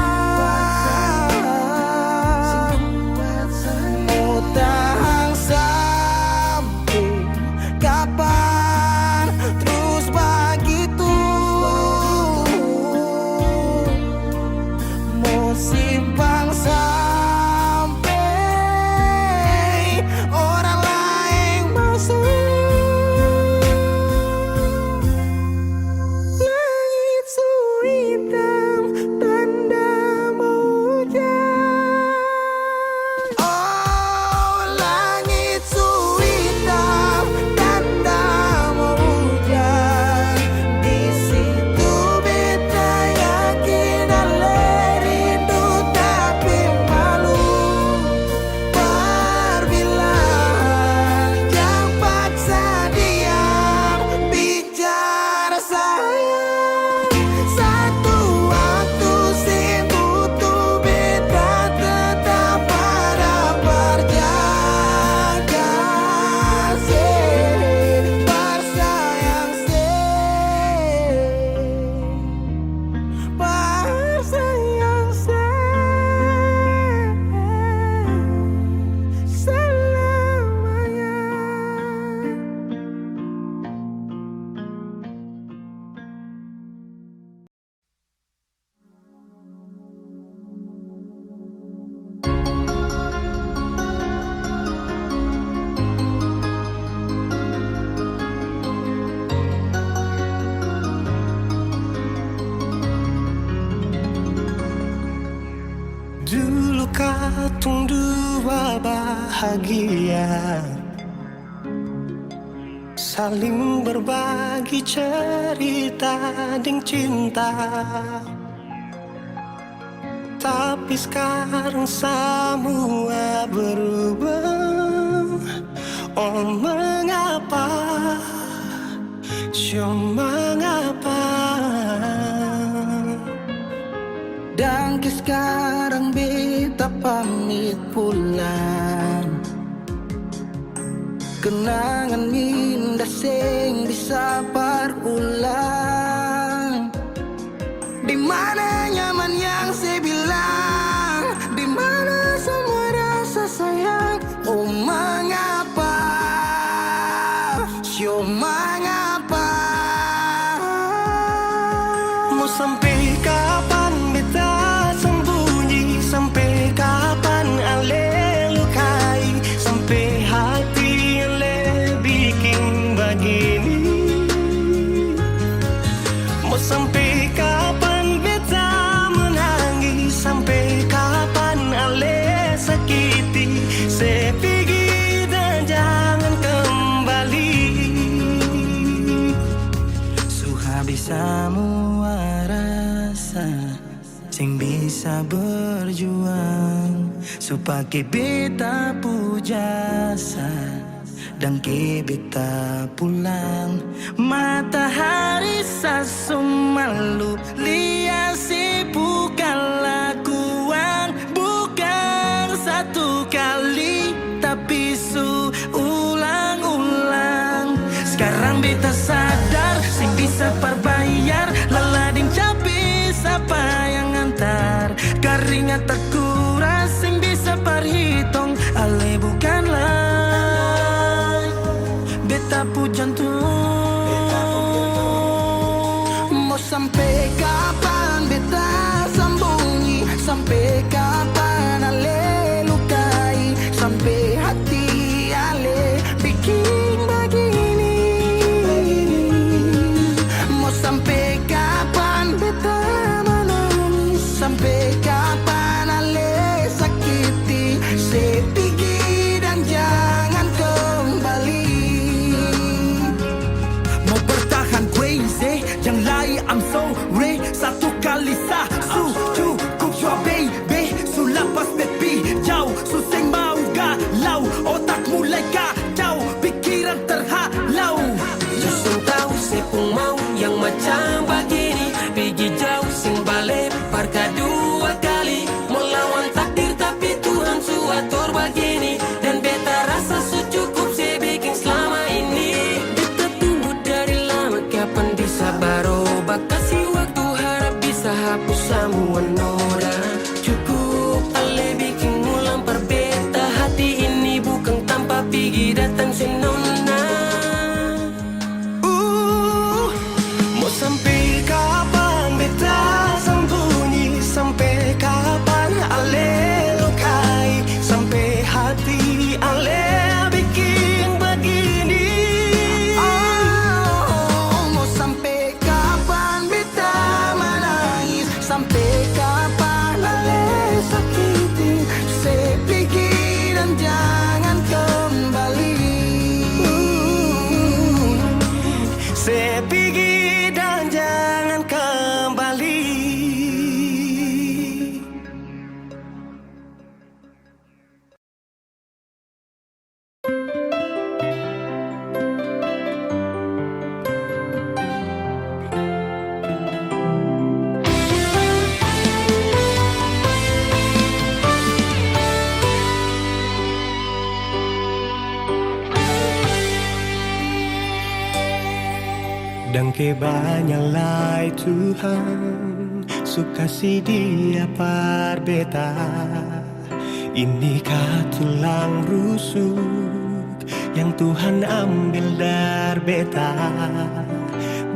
Dulu katong dua bahagia, saling berbagi cerita ding cinta. Tapi sekarang semua berubah. Oh mengapa, so mengapa? Dan ke sekarang beta pamit pulang. Kenangan minda sing bisa berulang. Di mana nyaman yang saya bilang, di mana semua rasa sayang. Oh mengapa, so mengapa? Mau sampai kapan beta sembunyi? Sampai kapan ale lukai? Sampai hati ale bikin begini? Mau sampai kapan beta menangis? Sampai kapan ale sakiti? Saya pergi dan jangan kembali. Habis semua rasa sing bisa berjuang, supaya beta pujasa dan ke beta pulang. Matahari sasumalu liasi bukan lakuan, bukan satu kali tapi ulang-ulang. Sekarang beta sadar sing bisa perbayar lalading capi siapa yang antar. Keringat terkuras sing bisa perhitung ale bukanlah beta pu jantung. Mau sampai kapan beta sembunyi? Sampai kapan ale lukai? Sampai hati ale bikin begini? Mau sampai kapan beta menangis? Sampai kapan ale sakiti? Saya pergi dan jangan kembali. Mau bertahan crazy, yang lain I'm sorry. Satu kali satu cukup jua baby. Sulapas bepi jauh, suseng mau galau. Otak mulai kacau, pikiran terhalau. Justru tahu sepung mau yang macam begini. Pergi jauh sing balik parka dua kali. Melawan takdir tapi Tuhan suatur begini. Dan beta rasa cukup saya bikin selama ini. Beta tunggu dari lama kapan bisa berubah. Kasih waktu harap bisa hapus semua noda. Cukup ale bikin ulang perbeta. Hati ini bukan tanpa pergi datang senona. Mau sampai kapan beta sembunyi? Sampai kapan ale lukai? Sampai hati ale bikin begini? Oh, mau sampai kapan beta menangis? Sampai kapan ale sakiti? Saya pergi dan jangan kembali. Saya pergi dan jangan kembali. Dan kebanyalah Tuhan suka si dia parbeta. Inikah tulang rusuk yang Tuhan ambil dari beta?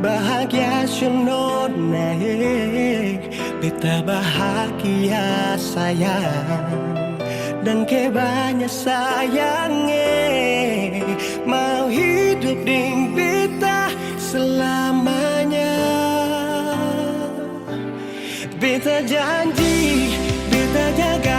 Bahagia siono naik, beta bahagia sayang. Dan kebanyak sayangnya mau hidup ding beta selamanya. Beta janji, beta jaga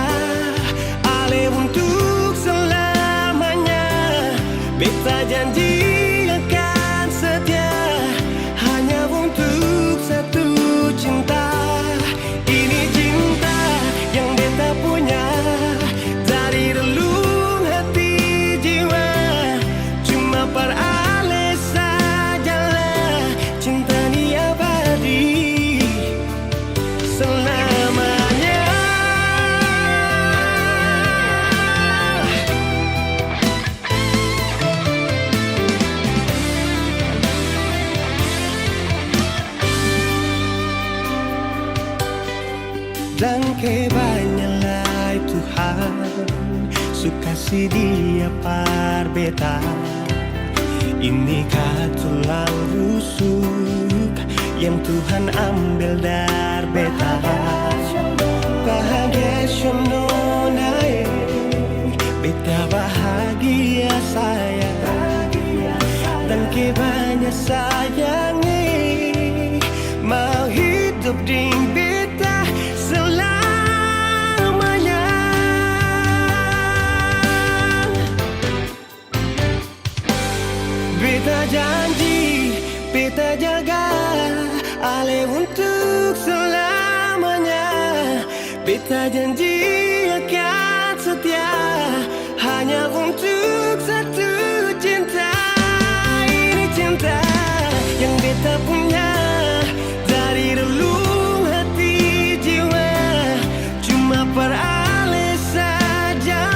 Tuhan suka si dia par beta. Ini tulang rusuk yang Tuhan ambil dari beta. Bahagia naik, beta bahagia saya, dan banyak sayangi, mau hidup di beta selamanya. Beta janji, beta jaga Ale untuk selamanya. Beta janji akan setia hanya untuk satu cinta. Ini cinta yang beta punya dari relung hati jiwa. Cuma per Ale saja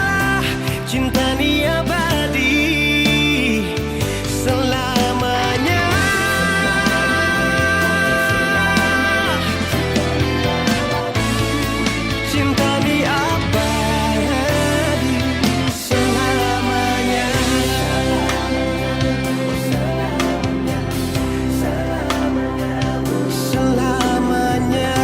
cinta ni abadi selamanya. Cinta ni abadi selamanya. Selamanya.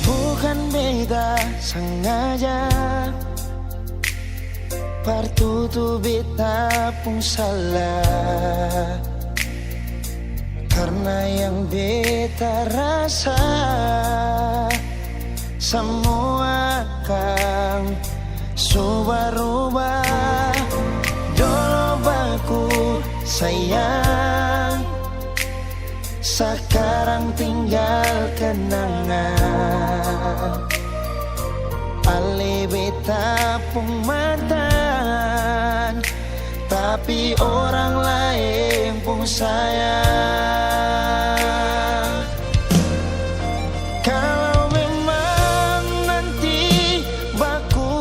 Bukan beta sengaja partutu beta pun salah, karena yang beta rasa semua akan subah-rubah. Dulu baku sayang, sekarang tinggal kenangan. Ale beta pun mantan, tapi orang lain pun sayang. Kalau memang nanti baku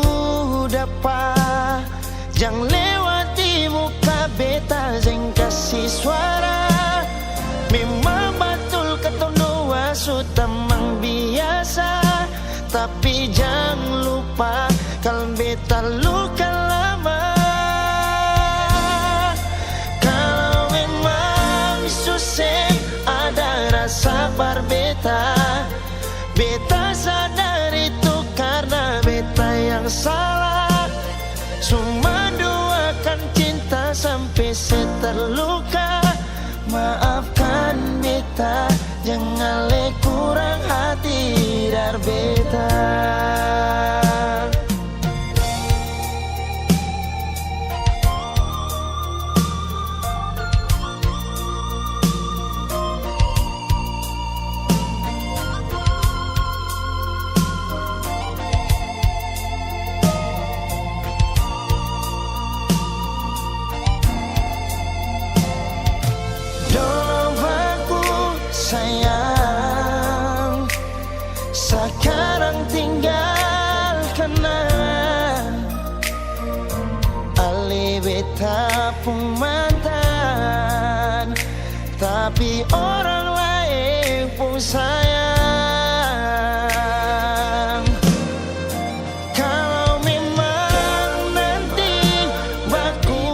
dapat, jangan lewati muka beta, jangan kasih suara. Memang betul ketundua sudah memang biasa, tapi jangan lupa kalau beta luka lama. Kalau memang susah ada rasa berbeta, beta sadar itu karena beta yang salah. Cuma doakan cinta sampai terluka. Maafkan beta, jangan le kurang hati dar beta. Sayang, sekarang tinggal kenangan. Ale beta pun mantan, tapi orang lain pun sayang. Kalau memang nanti baku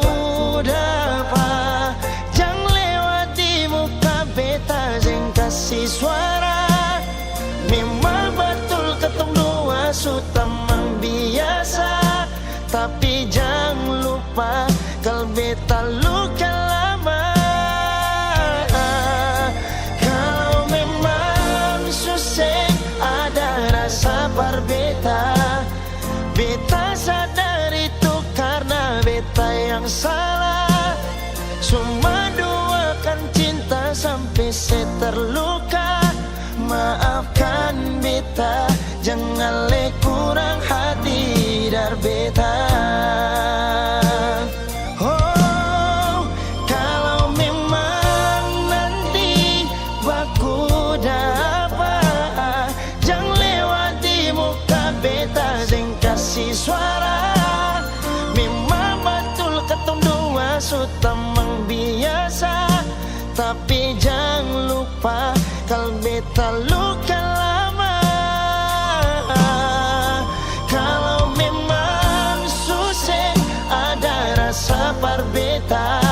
dapat, jangan lewati muka beta, jangan kasih suara. Memang betul ketong dua sudah memang biasa, tapi jangan lupa kalau beta luka lama. Kalau memang susah ada rasa berbeda, beta sadar itu karena beta terluka. Maafkan beta, jangan le kurang hati dar beta. Oh, kalau memang nanti baku dapat, jangan lewati muka beta sing kasih suara. Memang betul ketong dua sudah biasa, tapi jangan lupa kalau beta luka lama. Kalau memang susah ada rasa par beta,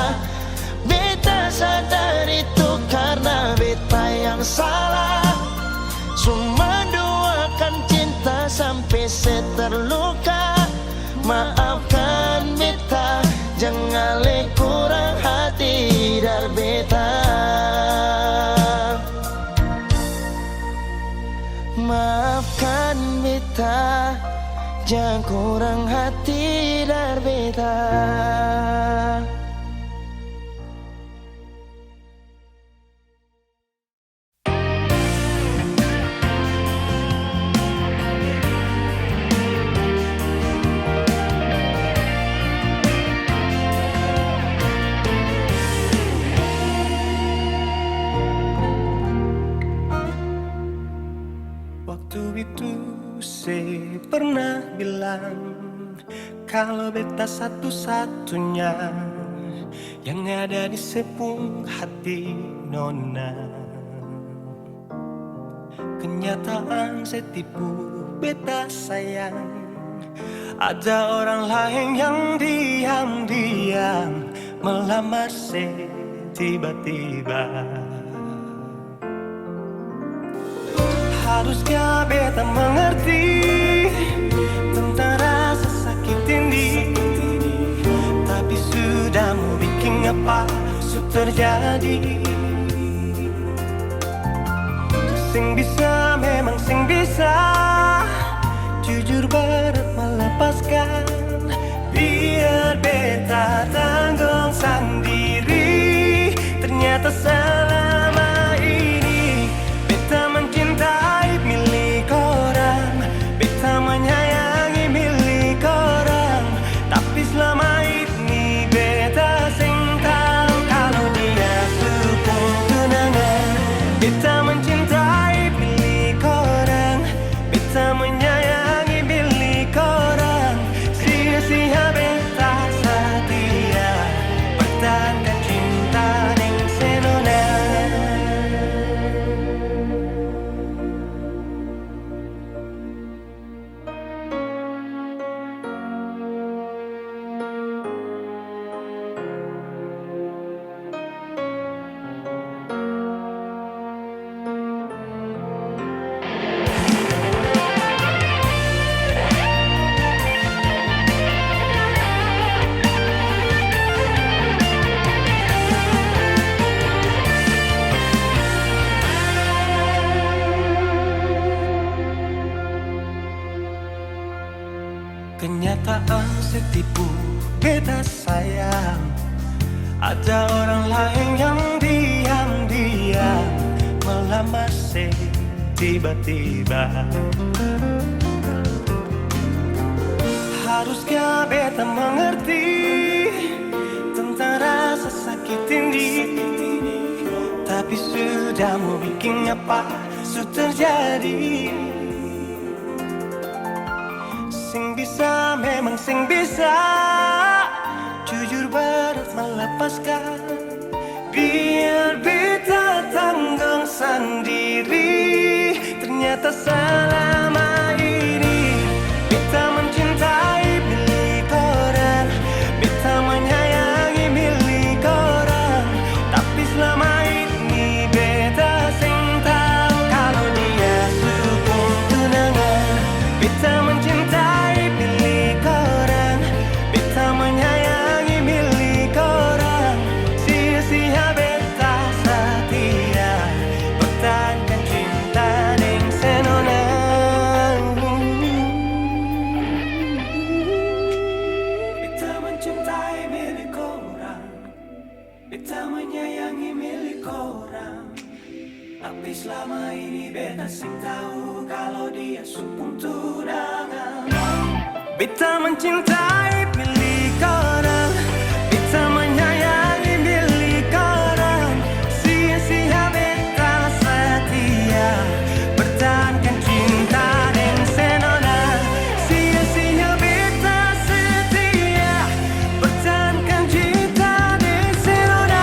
beta sadar itu karena beta yang salah. Cuma doakan cinta sampai terluka. Maafkan beta, jangan le kurang hati dar beta. Maafkan beta, jangan kurang hati dar beta. Waktu itu saya pernah bilang kalau beta satu-satunya yang ada di sepung hati nona. Kenyataan saya tipu beta sayang, ada orang lain yang diam-diam melamar saya tiba-tiba. Harusnya beta mengerti tentang rasa sakit ini, tapi sudah mau bikin apa terjadi. Sing bisa memang sing bisa, jujur berat melepaskan. Biar beta tanggung sendiri. Ternyata selama ini beta mencintai milik orang, beta menyayangi milik orang, tapi selama ini beta sing tahu kalau dia sepung tunangan. Beta mencintai milik orang, beta menyayangi milik orang, sia-sia beta setia pertahankan cinta ning senona. Kenyataan setipu beta sayang, ada orang lain yang diam-diam melamar saya tiba-tiba. Harusnya beta mengerti tentang rasa sakit ini, tapi sudah mau bikin apa terjadi. Sing bisa memang sing bisa, jujur berat melepaskan. Biar beta tanggung sendiri. Ternyata selama ini beta mencintai milik orang, beta menyayangi milik orang, tapi selama ini beta sing tahu kalau dia sepung tunangan. Beta mencintai milik orang, beta menyayangi milik orang, sia-sia beta setia pertahankan cinta ning senona. Jadi selama ini beta sing tahu kalau dia supung tunangan. Beta mencintai milik orang, beta menyayangi milik orang. Sia-sia beta setia pertahankan cinta dan senona. Sia-sia beta setia pertahankan cinta dan senona.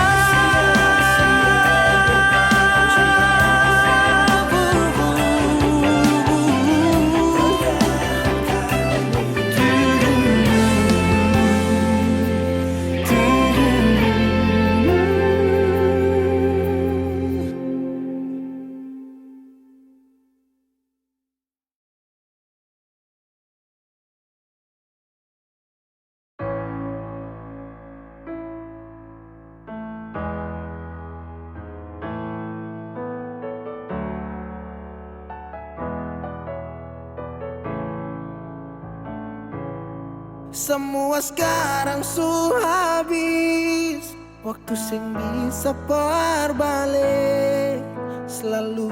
Semua sekarang sudah habis, waktu sing bisa berbalik. Selalu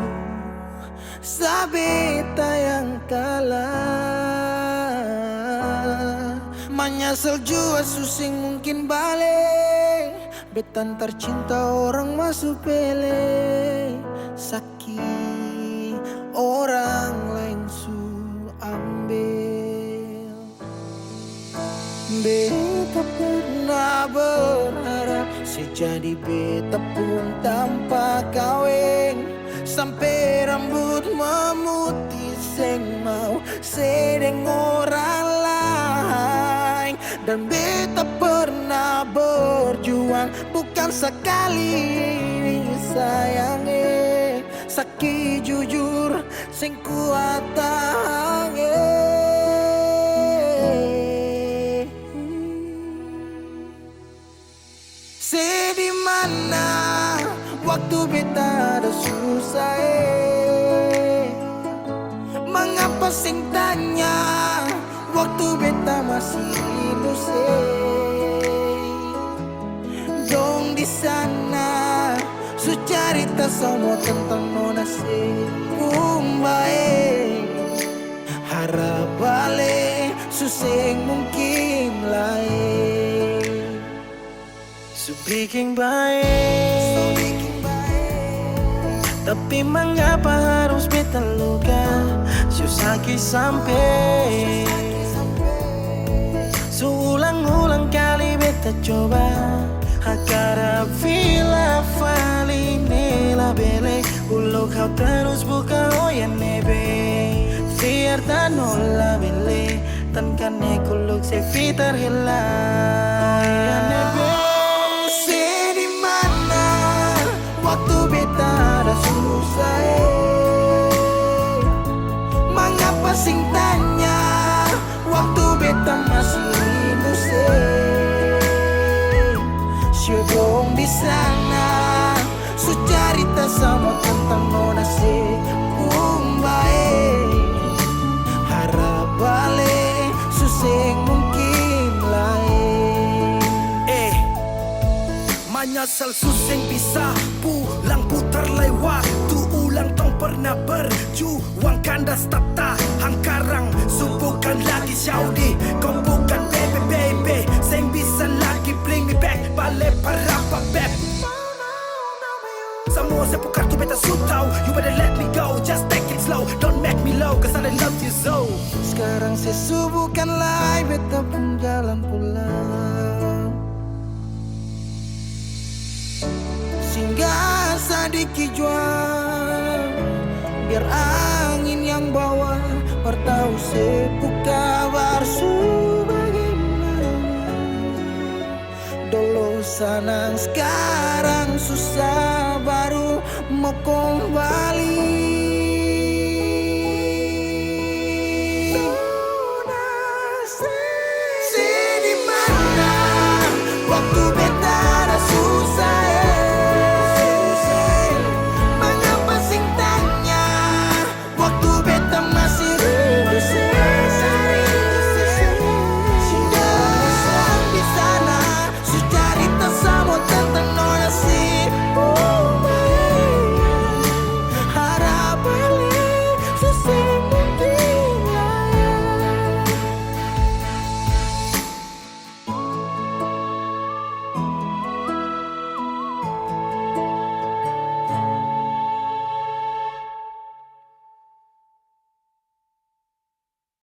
sabeta yang kalah. Menyesal jua susing mungkin balik. Betan tercinta orang masuk pele. Sakit orang lain su ambil. Beta pernah berharap sejadi beta pun tanpa kawin. Sampai rambut memutih seng mau sedeng orang lain. Dan beta pernah berjuang bukan sekali sayangi. Sakit jujur sing kuat tahangi. Di mana waktu beta ada susah Mengapa sing tanya waktu beta masih ilus Dong di sana su cerita semua tentang nona kumbae harap balik suseng mungkin lain. So bikin baik, tapi mengapa harus beta luka? So sakit sampai Seulang-ulang kali beta coba Hakara vila fali nela bele Ulo kau terus buka oya nebe Fiar tan nola bele Tan kane kuluk se fitar hela Oya nebe Waktu beta ada susah Mengapa sing tanya waktu beta masih ilus Syodong di sana su cerita sama tentang nona kumbae harap balik suseng mungkin lain. Menyesal suseng bisa pulang putar lewat Tu ulang tong pernah berjuang kandas tak tahan karang So bukan lagi Saudi Kau bukan baby Seng bisa lagi bring me back Balik para beb Semua sepuh kartu beta su tau You better let me go Just take it slow Don't make me low Cause I love you so Sekarang sesu bukan lagi beta pun jalan pulang Singgah sedikit jual Biar angin yang bawa Bertahu sepuh kabar su bagaimana Dulu senang sekarang susah baru mau kembali Di mana waktu